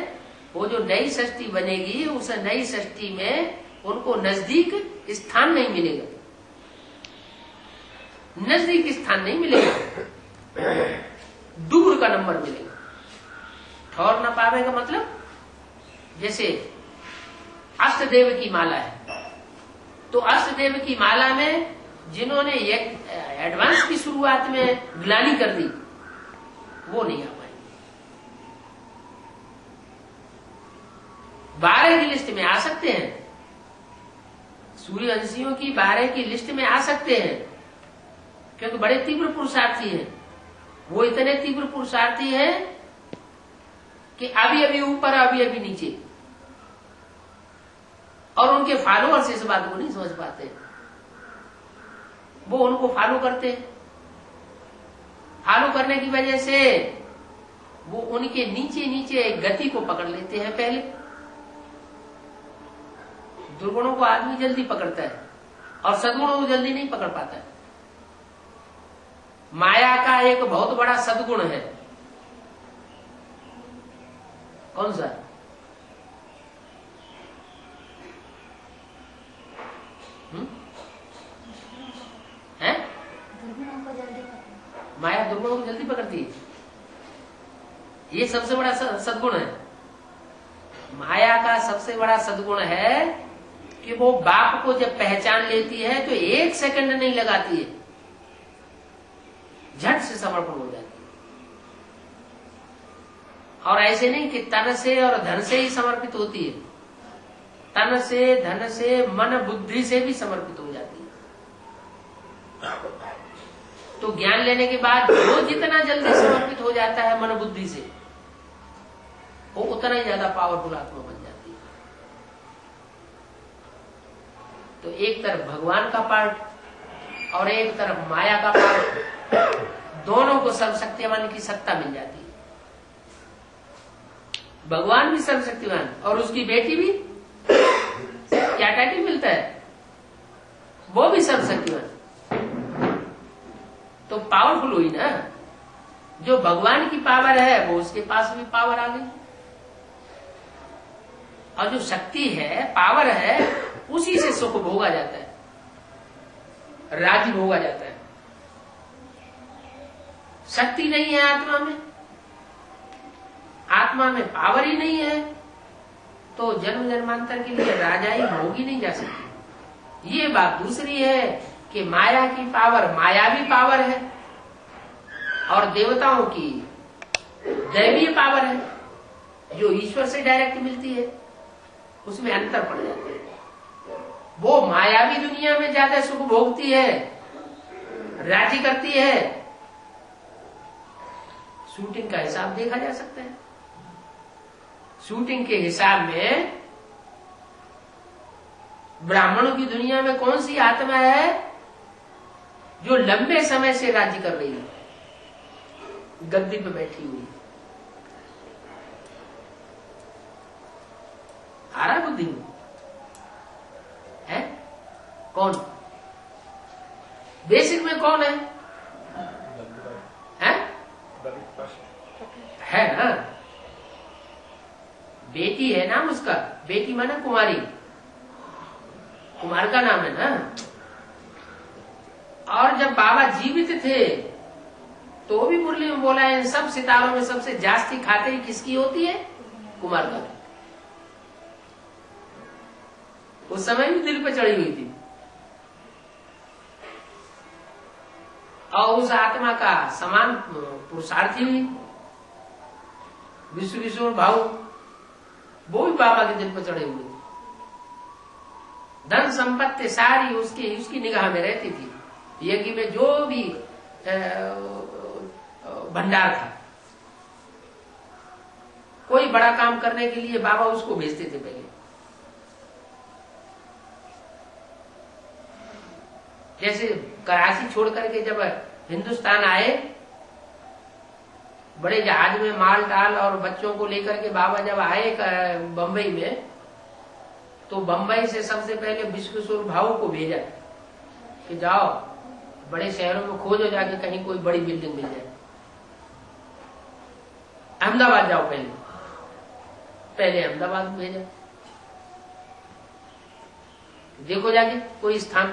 वो जो नई सृष्टि बनेगी उस नई सृष्टि में उनको नजदीक स्थान नहीं मिलेगा, नजदीक स्थान नहीं मिलेगा, दूर का नंबर मिलेगा। ठौर न पावे का मतलब जैसे अष्टदेव की माला है, तो अष्टदेव की माला में जिन्होंने एडवांस की शुरुआत में ग्लानी कर दी वो नहीं आ पाएंगे। 12 की लिस्ट में आ सकते हैं, सूर्यवंशियों की 12 की लिस्ट में आ सकते हैं क्योंकि बड़े तीव्र पुरुषार्थी हैं। वो इतने तीव्र पुरुषार्थी हैं कि अभी अभी ऊपर अभी अभी नीचे, और उनके फॉलोअर्स इस बात को नहीं समझ पाते। वो उनको फॉलो करते हैं, फॉलो करने की वजह से वो उनके नीचे नीचे गति को पकड़ लेते हैं। पहले दुर्गुणों को आदमी जल्दी पकड़ता है और सद्गुणों को जल्दी नहीं पकड़ पाता है। माया का एक बहुत बड़ा सद्गुण है, कौन सा? है? माया दुर्गुणों को जल्दी पकड़ती है, ये सबसे बड़ा सद्गुण है। माया का सबसे बड़ा सद्गुण है कि वो बाप को जब पहचान लेती है तो 1 सेकंड नहीं लगाती है, झट से समर्पण हो जाती है। और ऐसे नहीं कि तन से और धन से ही समर्पित होती है, तन से धन से मन बुद्धि से भी समर्पित हो जाती है। तो ज्ञान लेने के बाद वो जितना जल्दी समर्पित हो जाता है मन बुद्धि से, वो उतना ही ज्यादा पावरफुल आत्मा बन जाती है। तो एक तरफ भगवान का पार्ट और एक तरफ माया का पार्ट, दोनों को सर्वशक्तिमान की सत्ता मिल जाती है। भगवान भी सर्वशक्तिमान और उसकी बेटी भी, क्या टाइटल मिलता है, वो भी सर्वशक्तिमान। तो पावरफुल हुई ना, जो भगवान की पावर है वो उसके पास भी पावर आ गई, और जो शक्ति है पावर है उसी से सुख भोगा जाता है, राज्य भोगा जाता है। शक्ति नहीं है आत्मा में, आत्मा में पावर ही नहीं है, तो जन्म जन्मांतर के लिए राजाई भोगी नहीं जा सकती। ये बात दूसरी है कि माया की पावर मायावी पावर है और देवताओं की दैवीय पावर है। जो ईश्वर से डायरेक्ट मिलती है उसमें अंतर पड़ जाता है। वो मायावी दुनिया में ज्यादा सुख भोगती है, राजी करती है। शूटिंग का हिसाब देखा जा सकता है। शूटिंग के हिसाब में ब्राह्मणों की दुनिया में कौन सी आत्मा है जो लंबे समय से राज्य कर रही है, गद्दी पे बैठी हुई आ रहा बुद्धि में है? कौन बेसिक में कौन है? है ना, बेटी है नाम उसका। बेटी माना कुमारी, कुमार का नाम है ना। और जब बाबा जीवित थे तो भी मुरली में बोला है, इन सब सितारों में सबसे जास्ती खातिरी किसकी होती है? कुमार का। उस समय भी दिल पे चढ़ी हुई थी। और उस आत्मा का समान पुरुषार्थी हुई विश्व किशोर भाऊ, वो भी बाबा के दिल पर चढ़े हुए थे। धन संपत्ति सारी उसकी निगाह में रहती थी। यज्ञ में जो भी भंडार था, कोई बड़ा काम करने के लिए बाबा उसको भेजते थे पहले। जैसे कराची छोड़ करके जब हिंदुस्तान आए, बड़े जहाज में माल टाल और बच्चों को लेकर के बाबा जब आए बंबई में, तो बंबई से सबसे पहले विश्व किशोर भाऊ को भेजा कि जाओ बड़े शहरों में खोजो जाके कहीं कोई बड़ी बिल्डिंग मिल जाए। अहमदाबाद जाओ, पहले अहमदाबाद भेजा, देखो जाके कोई स्थान।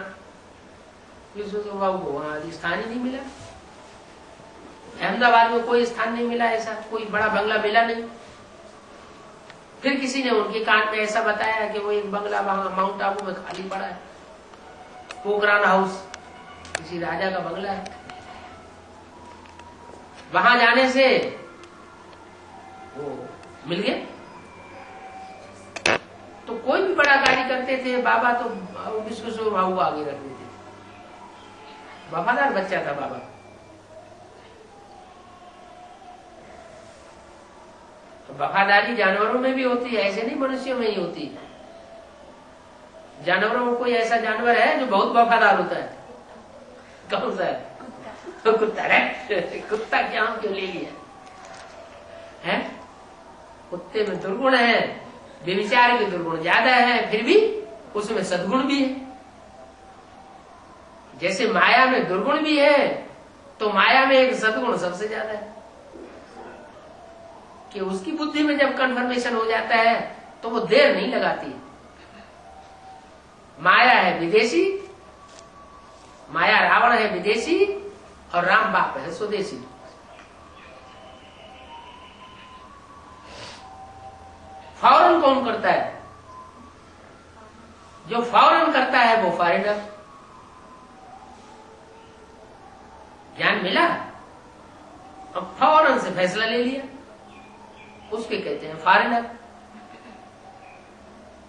विश्व किशोर भाऊ को वहां स्थान ही नहीं मिला। अहमदाबाद में कोई स्थान नहीं मिला, ऐसा कोई बड़ा बंगला मिला नहीं। फिर किसी ने उनके कान में ऐसा बताया कि वो एक बंगला वहां माउंट आबू में खाली पड़ा है, पोखरान हाउस, किसी राजा का बंगला है। वहां जाने से वो मिल गया। तो कोई भी बड़ा गाड़ी करते थे बाबा, तो विश्व किशोर भाऊ को आगे रखते थे। वफादार बच्चा था बाबा। वफादारी जानवरों में भी होती है, ऐसे नहीं मनुष्यों में ही होती है। जानवरों में कोई ऐसा जानवर है जो बहुत वफादार होता है? कौन सा है? तो कुत्ता है। कुत्ता क्या क्यों ले लिया है? कुत्ते में दुर्गुण है, व्यभिचार के दुर्गुण ज्यादा है, फिर भी उसमें सद्गुण भी है। जैसे माया में दुर्गुण भी है, तो माया में एक सद्गुण सबसे ज्यादा है कि उसकी बुद्धि में जब कन्फर्मेशन हो जाता है तो वो देर नहीं लगाती। माया है विदेशी, माया रावण है विदेशी, और राम बाप है स्वदेशी। फौरन कौन करता है? जो फौरन करता है वो फॉरेनर। ज्ञान मिला, अब फौरन से फैसला ले लिया, उसके कहते हैं फॉरेनर।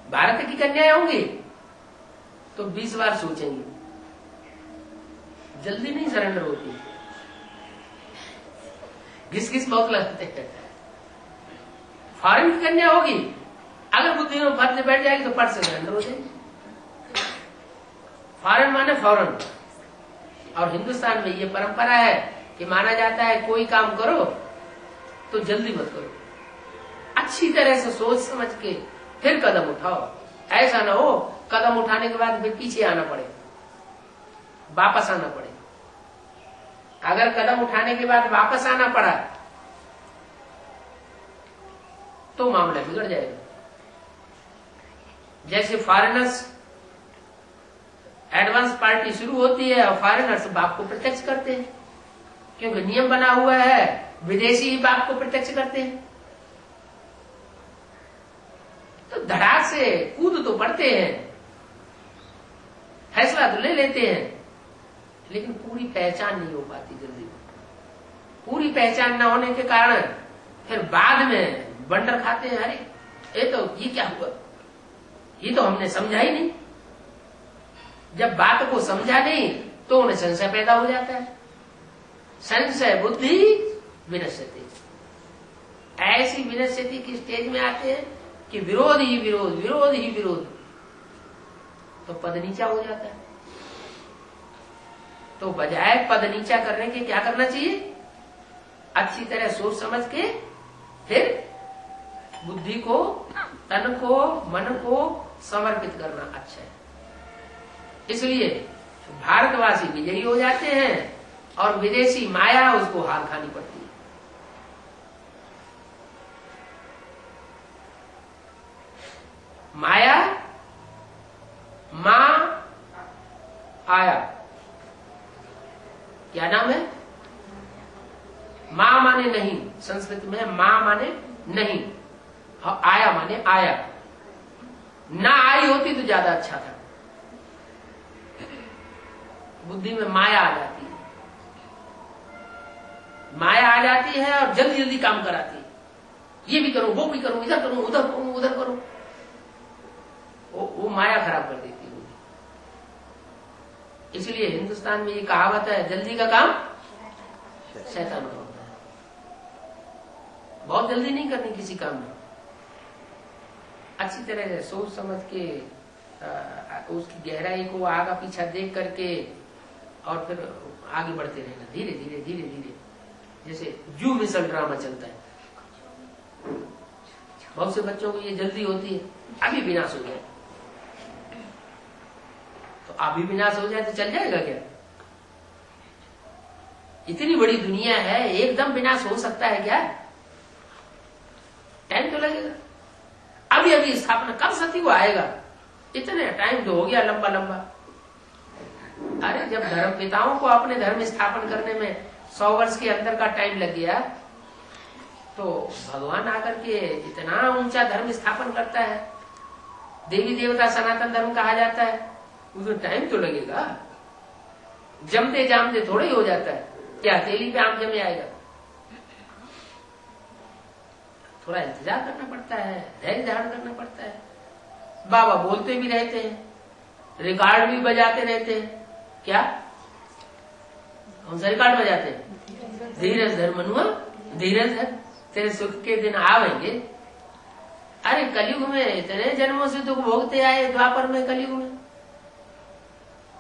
भारत की कन्याएं होंगी तो 20 बार सोचेंगी, जल्दी नहीं सरेंडर होती, घिस घिस बहुत लगते हैं। फॉरेन की कन्या होगी, अगर बुद्धि में फर्ज बैठ जाएगी तो फट से सरेंडर हो जाएगी। फॉरेन माने फौरन। और हिंदुस्तान में ये परंपरा है कि माना जाता है कोई काम करो तो जल्दी मत करो, अच्छी तरह से सोच समझ के फिर कदम उठाओ। ऐसा ना हो कदम उठाने के बाद फिर पीछे आना पड़े, वापस आना पड़े। अगर कदम उठाने के बाद वापस आना पड़ा तो मामला बिगड़ जाएगा। जैसे फॉरेनर्स एडवांस पार्टी शुरू होती है और फॉरेनर्स बाप को प्रत्यक्ष करते हैं, क्योंकि नियम बना हुआ है विदेशी ही बाप को प्रत्यक्ष करते हैं। तो धड़ाक से कूद तो पड़ते हैं, फैसला तो ले लेते हैं, लेकिन पूरी पहचान नहीं हो पाती जल्दी। पूरी पहचान न होने के कारण फिर बाद में बंडर खाते हैं, अरे ये क्या हुआ, ये तो हमने समझा ही नहीं। जब बात को समझा नहीं तो उन्हें संशय पैदा हो जाता है। संशय बुद्धि विनश्यति, ऐसी विनश्यति की स्टेज में आते हैं कि विरोध ही विरोध, विरोध ही विरोध, तो पद नीचा हो जाता है। तो बजाय पद नीचा करने के क्या करना चाहिए, अच्छी तरह सोच समझ के फिर बुद्धि को, तन को, मन को समर्पित करना अच्छा है। इसलिए भारतवासी विजयी हो जाते हैं और विदेशी माया उसको हार खानी पड़ती है। माया मां आया, क्या नाम है, मां माने नहीं, संस्कृत में मां माने नहीं, आया माने आया। ना आई होती तो ज्यादा अच्छा था। बुद्धि में माया आ जाती है, माया आ जाती है और जल्दी जल्दी काम कराती है। ये भी करूं, वो भी करूं, इधर करूं, उधर करूं, उधर करूं, वो माया खराब कर देती है। इसलिए हिंदुस्तान में ये कहावत है, जल्दी का काम शैतान का होता है। बहुत जल्दी नहीं करनी किसी काम में, अच्छी तरह से सोच समझ के उसकी गहराई को आगा पीछा देख करके और फिर आगे बढ़ते रहना, धीरे धीरे धीरे धीरे, जैसे जू मिसल ड्रामा चलता है। बहुत से बच्चों को ये जल्दी होती है, अभी विनाश हो जाए, तो अभी विनाश हो जाए तो चल जाएगा क्या? इतनी बड़ी दुनिया है, एकदम विनाश हो सकता है क्या? टाइम तो लगेगा। अभी अभी स्थापना कब सती को आएगा, इतने टाइम तो हो गया लंबा लंबा। अरे जब धर्म पिताओं को अपने धर्म स्थापन करने में 100 वर्ष के अंदर का टाइम लग गया, तो भगवान आकर के इतना ऊंचा धर्म स्थापन करता है, देवी देवता सनातन धर्म कहा जाता है, उसमें टाइम तो लगेगा। जमते जामते थोड़ा ही हो जाता है, क्या तेली पे आम जमे आएगा? थोड़ा इंतजार करना पड़ता है, धैर्य धारण करना पड़ता है। बाबा बोलते भी रहते हैं, रिकॉर्ड भी बजाते रहते हैं, क्या कौन सा रिकॉर्ड बजाते हैं? धीरज धर मनुआ, धीरज धर, तेरे सुख के दिन आवेंगे। अरे कलयुग में इतने जन्मों से दुख भोगते आए, द्वापर में, कलयुग में,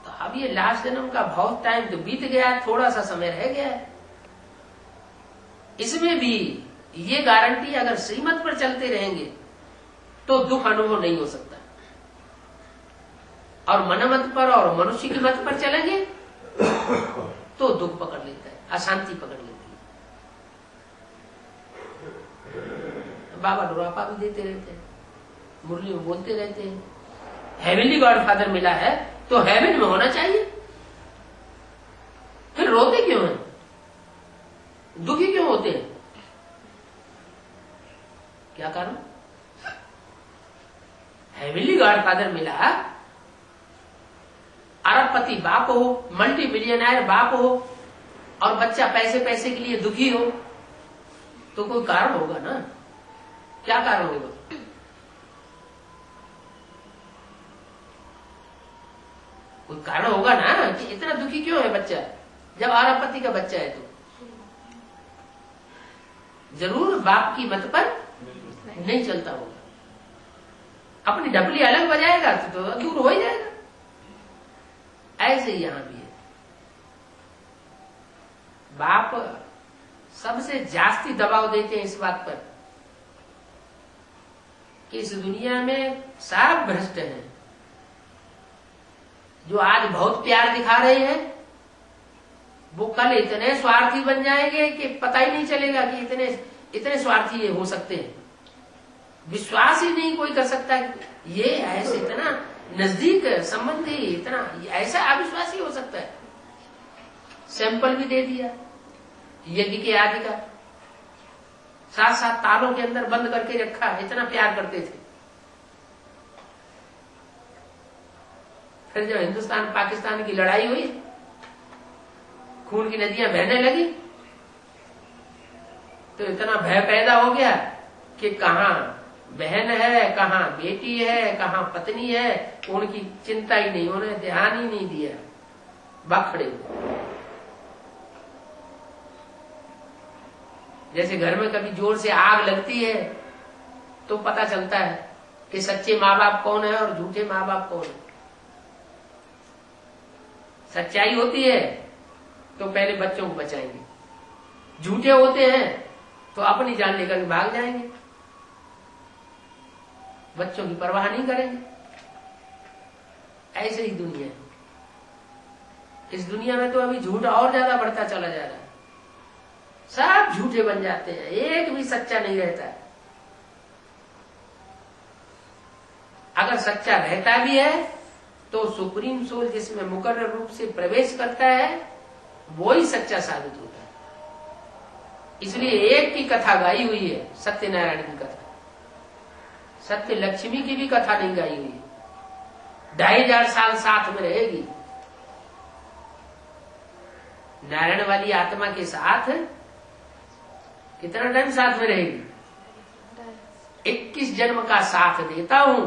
तो अब ये लास्ट जन्म का बहुत टाइम तो बीत गया है, थोड़ा सा समय रह गया है। इसमें भी ये गारंटी, अगर श्रीमत पर चलते रहेंगे तो दुख अनुभव नहीं हो सकता, और मनमत पर और मनुष्य की मत पर चलेंगे तो दुख पकड़ लेता है, अशांति पकड़ लेती है। बाबा डोरापा भी देते रहते हैं, मुरली में बोलते रहते हैं, हेवनली गॉडफादर मिला है तो हेवन में होना चाहिए। फिर रोते क्यों हैं, दुखी क्यों होते हैं, क्या कारण? हेवनली गॉडफादर मिला, अरबपति बाप हो, मल्टी मिलियनर बाप हो, और बच्चा पैसे पैसे के लिए दुखी हो, तो कोई कारण होगा ना? क्या कारण होगा? कोई कारण होगा ना कि इतना दुखी क्यों है बच्चा, जब अरबपति का बच्चा है तो जरूर बाप की मत पर नहीं चलता होगा, अपनी डपली अलग बजाएगा तो दूर हो ही जाएगा। ऐसे यहां भी है, बाप सबसे जास्ती दबाव देते हैं इस बात पर कि इस दुनिया में सब भ्रष्ट हैं। जो आज बहुत प्यार दिखा रहे हैं वो कल इतने स्वार्थी बन जाएंगे कि पता ही नहीं चलेगा कि इतने स्वार्थी हो सकते हैं। विश्वास ही नहीं कोई कर सकता ये ऐसे इतना नजदीक संबंधी, इतना ऐसा अविश्वासी हो सकता है। सैंपल भी दे दिया यज्ञ के आदि का, साथ साथ तालों के अंदर बंद करके रखा, इतना प्यार करते थे। फिर जब हिंदुस्तान पाकिस्तान की लड़ाई हुई, खून की नदियां बहने लगी, तो इतना भय पैदा हो गया कि कहाँ बहन है, कहाँ बेटी है, कहाँ पत्नी है, उनकी चिंता ही नहीं, उन्हें ध्यान ही नहीं दिया, बखड़े। जैसे घर में कभी जोर से आग लगती है तो पता चलता है कि सच्चे माँ बाप कौन है और झूठे माँ बाप कौन है। सच्चाई होती है तो पहले बच्चों को बचाएंगे, झूठे होते हैं तो अपनी जान लेकर भाग जाएंगे, बच्चों की परवाह नहीं करेंगे। ऐसे ही दुनिया है। इस दुनिया में तो अभी झूठ और ज्यादा बढ़ता चला जा रहा है, सब झूठे बन जाते हैं, एक भी सच्चा नहीं रहता है। अगर सच्चा रहता भी है तो सुप्रीम सोल जिसमें मुकर्रर रूप से प्रवेश करता है वो ही सच्चा साबित होता है। इसलिए एक की कथा गाई हुई है, सत्यनारायण की कथा, सत्य लक्ष्मी की भी कथा नहीं गाई हुई है। 2500 साल साथ में रहेगी नारायण वाली आत्मा के साथ। कितना टाइम साथ में रहेगी? 21 जन्म का साथ देता हूं।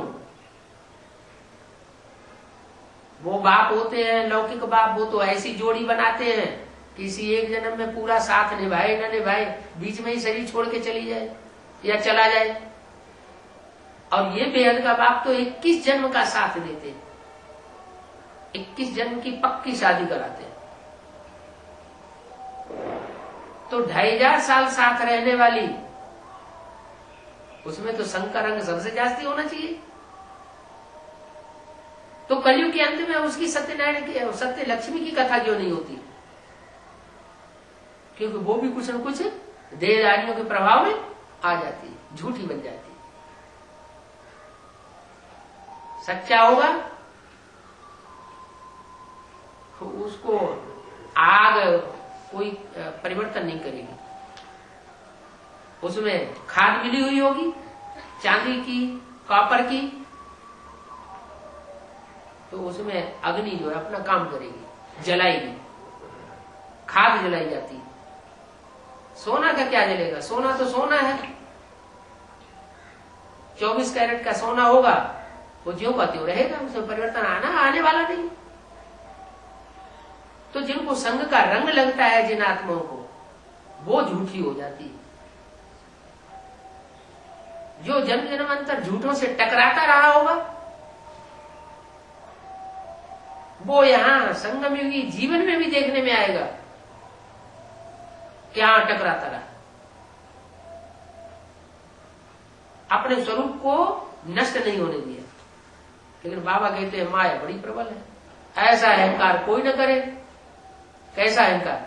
वो बाप होते हैं लौकिक बाप, वो तो ऐसी जोड़ी बनाते हैं किसी एक जन्म में पूरा साथ निभाए न निभाए, बीच में ही शरीर छोड़ के चली जाए या चला जाए। और ये बेहद का बाप तो 21 जन्म का साथ देते हैं, 21 जन्म की पक्की शादी कराते हैं। तो 2500 साल साथ रहने वाली, उसमें तो संग का रंग सबसे जास्ती होना चाहिए। तो कलयुग के अंत में उसकी सत्यनारायण की, सत्य लक्ष्मी की कथा क्यों नहीं होती? क्योंकि वो भी कुछ न कुछ देहधारियों के प्रभाव में आ जाती है, झूठी बन जाती है। सच्चा होगा तो उसको आग कोई परिवर्तन नहीं करेगी। उसमें खाद मिली हुई होगी, चांदी की, कॉपर की, तो उसमें अग्नि जो है अपना काम करेगी, जलाएगी। खाद जलाई जाती है। सोना का क्या जलेगा? सोना तो सोना है। 24 कैरेट का सोना होगा, वो ज्यों का त्यों रहेगा, उसमें परिवर्तन आने वाला नहीं। तो जिनको संग का रंग लगता है, जिन आत्माओं को, वो झूठी हो जाती है। जो जन्म जन्मांतर झूठों से टकराता रहा होगा, वो यहां संगम युगी जीवन में भी देखने में आएगा कि यहां टकराता रहा, अपने स्वरूप को नष्ट नहीं होने दिया। लेकिन बाबा कहते हैं माया बड़ी प्रबल है, ऐसा अहंकार कोई न करे। कैसा अहंकार?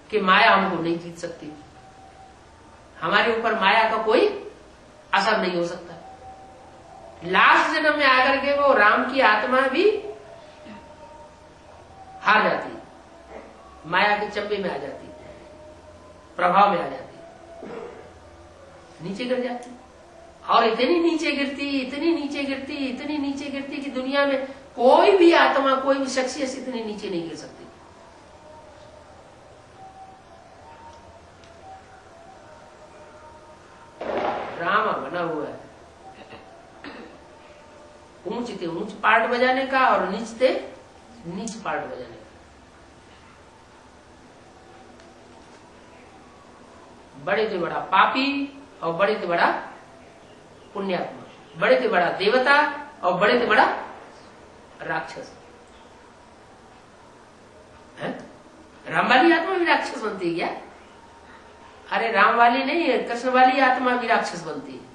कि माया हमको नहीं जीत सकती, हमारे ऊपर माया का कोई असर नहीं हो सकता। लास्ट जन्म में आकर के वो राम की आत्मा भी हार जाती, माया के चंबे में आ जाती, प्रभाव में आ जाती, नीचे गिर जाती। और इतनी नीचे गिरती, इतनी नीचे गिरती, इतनी नीचे गिरती कि दुनिया में कोई भी आत्मा, कोई भी शख्सियत इतनी नीचे नहीं गिर सकती। ड्रामा बना हुआ है, ऊंच थे ऊंच पार्ट बजाने का और नीच थे नीच पार्ट बजाने का। बड़े थे बड़ा पापी और बड़े थे बड़ा पुण्यात्मा, बड़े थे बड़ा देवता और बड़े थे बड़ा राक्षस। है? राम वाली आत्मा भी राक्षस बनती है क्या? अरे राम वाली नहीं है, कृष्ण वाली आत्मा भी राक्षस बनती है।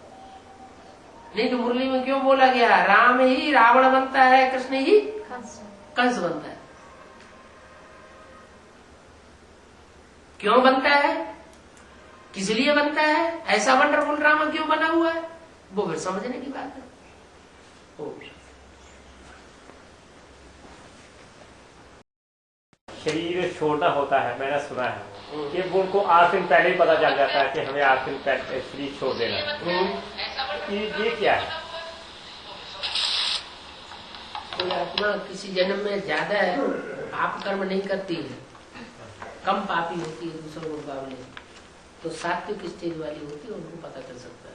नहीं तो मुरली में क्यों बोला गया, राम ही रावण बनता है, कृष्ण ही कंस बनता है। क्यों बनता है, किस लिए बनता है, ऐसा वंडरफुल ड्रामा क्यों बना हुआ है, वो फिर समझने की बात है। शरीर छोटा होता है, मैंने सुना है कि वो उनको 8 दिन पहले ही पता चल जाता है कि हमें 8 दिन पहले शरीर छोड़ देना है। ये क्या है? कोई आत्मा किसी जन्म में ज्यादा पाप कर्म नहीं करती है, कम पापी होती है दूसरों के मुकाबले, तो सात्विक स्टेज वाली होती है, उनको पता चल सकता है।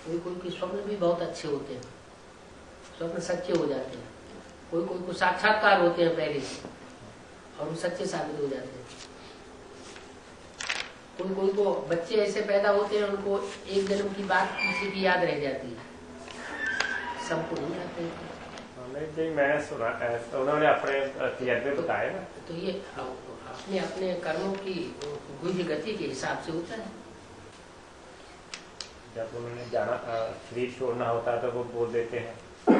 कोई कोई के स्वप्न भी बहुत अच्छे होते हैं, स्वप्न सच्चे हो जाते हैं। कोई कोई को साक्षात्कार होते हैं पहले से और वो सच्चे साबित हो जाते हैं। कोई कोई को बच्चे ऐसे पैदा होते हैं, उनको एक जन्म की बात किसी की याद रह जाती है, सबको नहीं जाते हैं। नहीं, मैंने सुना, उन्होंने अपने तजर्बे बताए ना। तो ये अपने अपने कर्मों की गुण गति के हिसाब से होता है। जब उन्होंने जाना शरीर छोड़ना होता है तो वो बोल देते हैं कि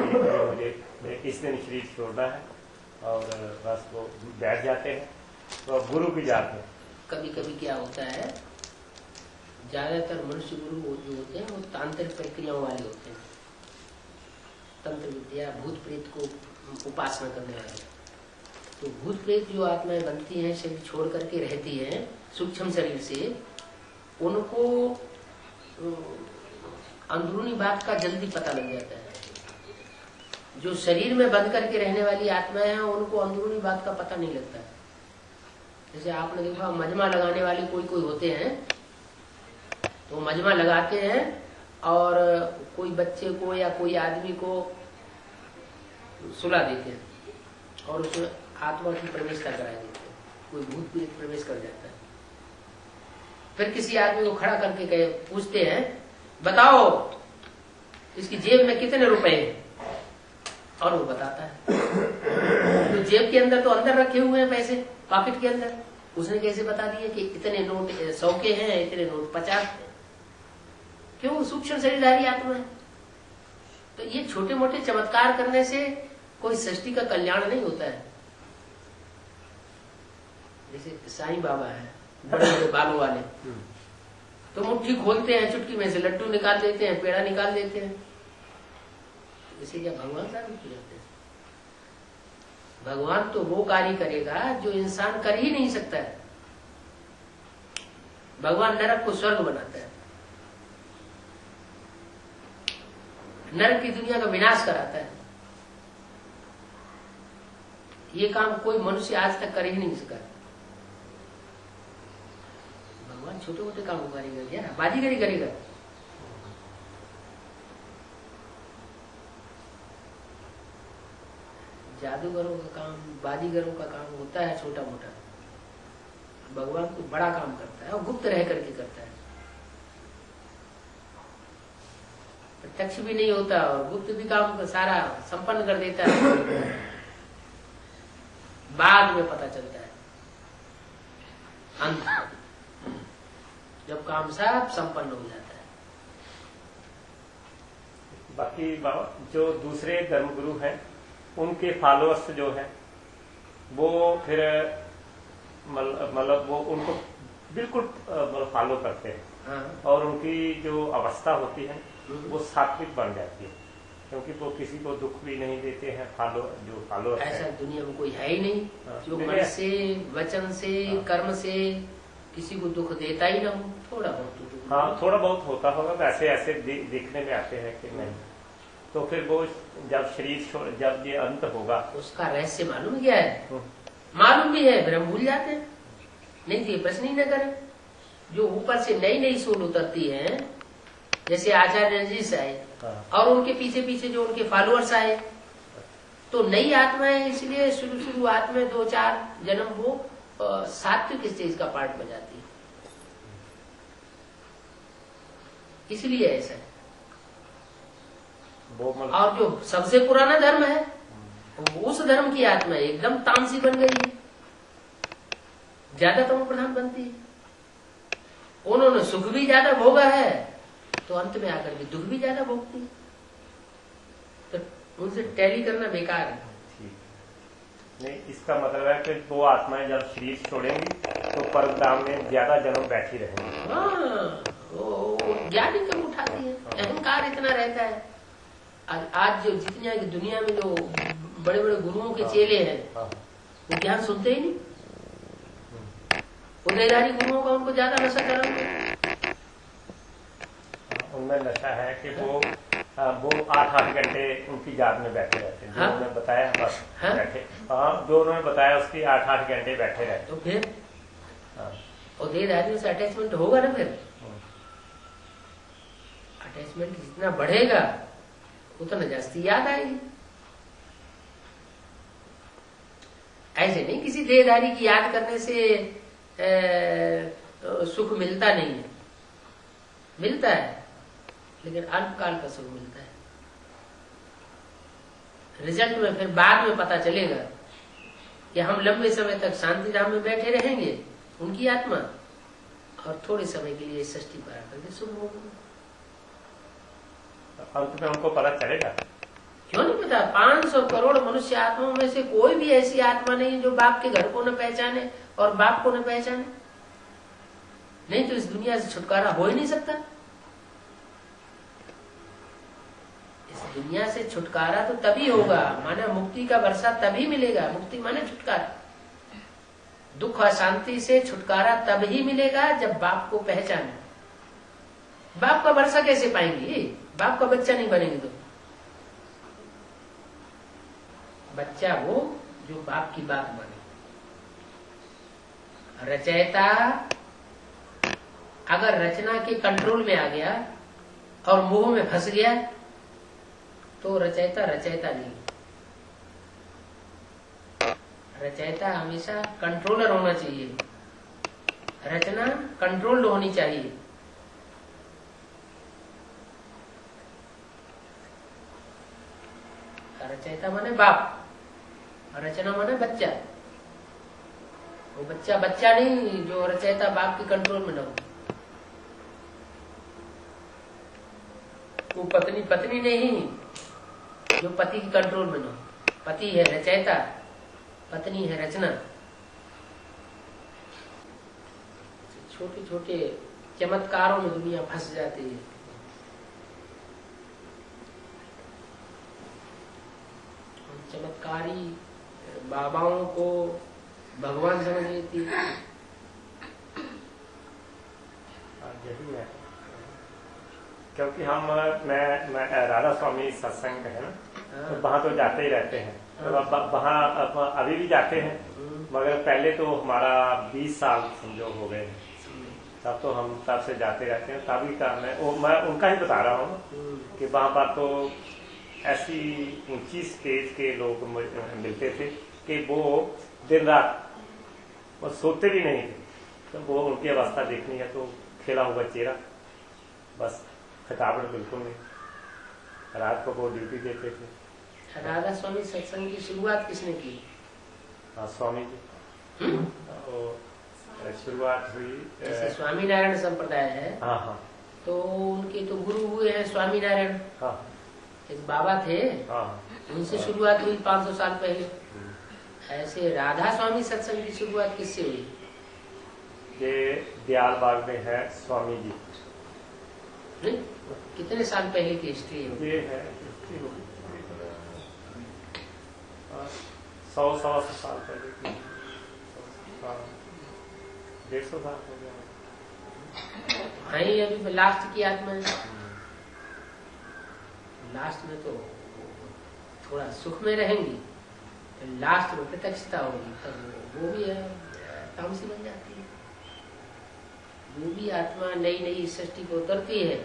मुझे इस दिन शरीर छोड़ना है, और बस वो बैठ जाते हैं। तो गुरु भी जाते हैं। कभी कभी क्या होता है, ज्यादातर मनुष्य गुरु जो होते हैं वो तांत्रिक प्रक्रियाओं वाले होते हैं, तंत्र विद्या, भूत प्रेत को उपासना करने वाले। तो भूत प्रेत जो आत्माएं बनती हैं, शरीर छोड़ करके रहती हैं सूक्ष्म शरीर से, उनको अंदरूनी बात का जल्दी पता लग जाता है। जो शरीर में बंद करके रहने वाली आत्माएं हैं, उनको अंदरूनी बात का पता नहीं लगता। जैसे आपने देखा मजमा लगाने वाले कोई कोई होते हैं, तो मजमा लगाते हैं और कोई बच्चे को या कोई आदमी को सुला देते हैं और उसमें आत्मा की प्रवेशता करा देते हैं। कोई भूत पीड़ित प्रवेश कर जाता है। फिर किसी आदमी को खड़ा करके पूछते हैं, बताओ इसकी जेब में कितने रुपए हैं, और वो बताता है। तो जेब के अंदर तो अंदर रखे हुए हैं पैसे, पॉकेट के अंदर। उसने कैसे बता दिया कि इतने नोट 100 के हैं, इतने नोट 50 हैं? क्यों? सूक्ष्म शरीरधारी आत्मा है। तो ये छोटे मोटे चमत्कार करने से कोई सृष्टि का कल्याण नहीं होता है। जैसे साईं बाबा है, बड़े बड़े बालों वाले, तो मुट्ठी खोलते हैं, चुटकी में से लड्डू निकाल देते हैं, पेड़ा निकाल देते हैं। इसे क्या भगवान साबित हो जाते हैं? भगवान तो वो कार्य करेगा जो इंसान कर ही नहीं सकता है। भगवान नरक को स्वर्ग बनाता है, नरक की दुनिया का विनाश कराता है। ये काम कोई मनुष्य आज तक कर ही नहीं सका। भगवान छोटे मोटे काम करेगा क्या? बाजीगरी करेगा? जादूगरों का काम, बाजीगरों का काम होता है छोटा मोटा। भगवान को बड़ा काम करता है और गुप्त रह करके करता है। प्रत्यक्ष भी नहीं होता और गुप्त भी काम सारा संपन्न कर देता है। बाद में पता चलता है अंत, जब काम सब संपन्न हो जाता है। बाकी जो दूसरे धर्मगुरु हैं, उनके फॉलोअर्स जो हैं, वो फिर मतलब वो उनको बिल्कुल फॉलो करते हैं। हाँ। और उनकी जो अवस्था होती है वो सात्विक बन जाती है, क्योंकि वो किसी को दुख भी नहीं देते हैं। जो फॉलोअर्स ऐसा दुनिया में कोई है ही नहीं। हाँ, जो मन से, वचन से, कर्म से किसी को दुख देता ही ना हो। थोड़ा बहुत, हाँ, थोड़ा बहुत होता होगा, वैसे ऐसे दिखने में आते हैं कि नहीं। तो फिर वो जब शरीर छोड़, जब ये अंत होगा, उसका रहस्य मालूम क्या है? मालूम भी है, फिर हम भूल जाते हैं। नहीं तो ये प्रश्न ही न करें। जो ऊपर से नई नई सोल उतरती है, जैसे आचार्य जी से आए, और उनके पीछे पीछे जो उनके फॉलोअर्स आए, तो नई आत्माएं इसलिए शुरुआत में 2-4 जन्म वो सात्विक स्टेज का पार्ट बजाती है, इसलिए ऐसा है। और जो सबसे पुराना धर्म है, उस धर्म की आत्मा एकदम तामसी बन गई है, ज्यादा तमो प्रधान बनती है। उन्होंने सुख भी ज्यादा भोगा है, तो अंत में आकर के दुख भी ज्यादा भोगती है। तो उनसे टैली करना बेकार है। नहीं, इसका मतलब है कि वो आत्माएं जब शरीर छोड़ेंगी तो परमधाम में ज्यादा जन्म बैठी रहेंगी। हाँ, वो ज्ञान कम उठाती है, अहंकार इतना रहता है। आज जो जितने दुनिया में जो बड़े बड़े गुरुओं के चेले हैं, वो ज्ञान सुनते ही नहीं। उदयधारी गुरुओं का उनको ज्यादा नशा करेंगे। उनमें नशा है कि वो 8-8 घंटे उनकी याद में बैठे रहते हैं। जो उन्होंने बताया बस बैठे। हाँ, जो उन्होंने बताया उसकी 8-8 घंटे बैठे रहते। तो फिर और देहधारियों से अटैचमेंट होगा ना, फिर अटैचमेंट जितना बढ़ेगा उतना जास्ती याद आएगी। ऐसे नहीं किसी देहधारी की याद करने से सुख मिलता नहीं है, मिलता है, लेकिन अल्पकाल का सुख मिलता है। रिजल्ट में फिर बाद में पता चलेगा कि हम लंबे समय तक शांति धाम में बैठे रहेंगे, उनकी आत्मा, और थोड़े समय के लिए षष्ठी पार करके शुभ होगा। अंत में उनको पता चलेगा। क्यों नहीं पता? 500 करोड़ मनुष्य आत्माओं में से कोई भी ऐसी आत्मा नहीं जो बाप के घर को न पहचाने और बाप को न पहचाने। नहीं तो इस दुनिया से छुटकारा हो ही नहीं सकता। इस दुनिया से छुटकारा तो तभी होगा, माने मुक्ति का वर्षा तभी मिलेगा। मुक्ति माने छुटकारा, दुख अशांति से छुटकारा तब ही मिलेगा जब बाप को पहचाने। बाप का वर्षा कैसे पाएंगे? बाप का बच्चा नहीं बनेंगे तो बच्चा वो जो बाप की बात माने। रचयिता अगर रचना के कंट्रोल में आ गया और मोह में फंस गया तो रचयिता रचयिता नहीं। रचयिता हमेशा कंट्रोलर होना चाहिए, रचना कंट्रोल्ड होनी चाहिए। रचयिता माने बाप, रचना माने बच्चा। वो बच्चा बच्चा नहीं जो रचयिता बाप के कंट्रोल में न हो। वो पत्नी पत्नी नहीं जो पति के कंट्रोल में न हो। पति है रचयिता, पत्नी है रचना। छोटे छोटे चमत्कारों में दुनिया फंस जाती है। चमत्कारी बाबाओं को भगवान समझ लेती है। यही है, क्योंकि मैं राधा स्वामी सत्संग है ना, तो वहाँ तो जाते ही रहते हैं। तो वहाँ अभी भी जाते हैं, मगर पहले तो हमारा 20 साल समझो हो गए, तब तो हम तब से जाते रहते हैं। तभी का मैं उनका ही बता रहा हूँ कि वहाँ पर तो ऐसी ऊंची स्टेज के लोग मिलते थे कि वो दिन रात वो सोते भी नहीं थे। तो वो उनकी अवस्था देखनी है तो खेला हुआ चेहरा, बस थकावट बिल्कुल नहीं। रात को वो ड्यूटी देते थे। राधा स्वामी सत्संग की शुरुआत किसने की? हाँ, स्वामी जी। शुरुआत हुई जैसे स्वामीनारायण संप्रदाय है। हाँ हाँ, तो उनके तो गुरु हुए हैं स्वामीनारायण। हाँ, एक बाबा थे, हाँ, उनसे शुरुआत हुई 500 साल पहले। ऐसे राधा स्वामी सत्संग की शुरुआत किससे हुई? ये दयाल बाग में है स्वामी जी। नहीं? कितने साल पहले की हिस्ट्री है? ये है 100 साल पहले की, 150 साल हो गया। हाँ, ये अभी लास्ट की आत्मा है। लास्ट में तो थोड़ा सुख में रहेंगी, लास्ट में प्रत्यक्षता होगी, तब वो भी तामसी बन जाती है। वो भी आत्मा नई नई सृष्टि को उतरती है।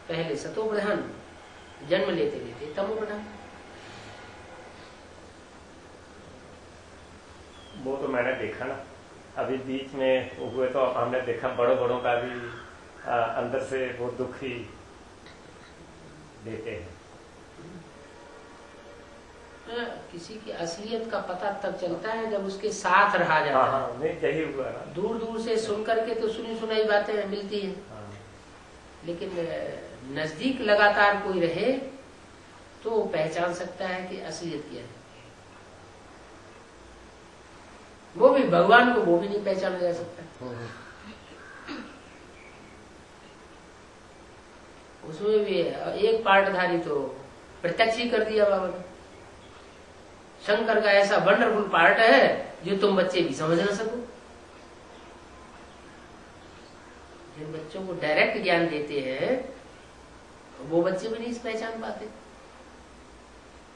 पहले सतो प्रधान, जन्म लेते लेते तमो प्रधान। वो तो मैंने देखा ना, अभी बीच में हुए तो हमने देखा बड़ों का भी अंदर से वो दुख ही देते हैं। किसी की असलियत का पता तब चलता है जब उसके साथ रहा जाता है। हाँ, नहीं यही हुआ ना। दूर दूर से सुन करके तो सुनी सुनाई बातें मिलती हैं, हाँ। लेकिन नजदीक लगातार कोई रहे तो पहचान सकता है कि असलियत क्या है। वो भी भगवान को वो भी नहीं पहचाना जा सकता। उसमें भी एक पार्टधारी तो प्रत्यक्ष ही कर दिया बाबा ने। शंकर का ऐसा वंडरफुल पार्ट है जो तुम बच्चे भी समझ ना सको। जिन बच्चों को डायरेक्ट ज्ञान देते हैं वो बच्चे भी नहीं पहचान पाते।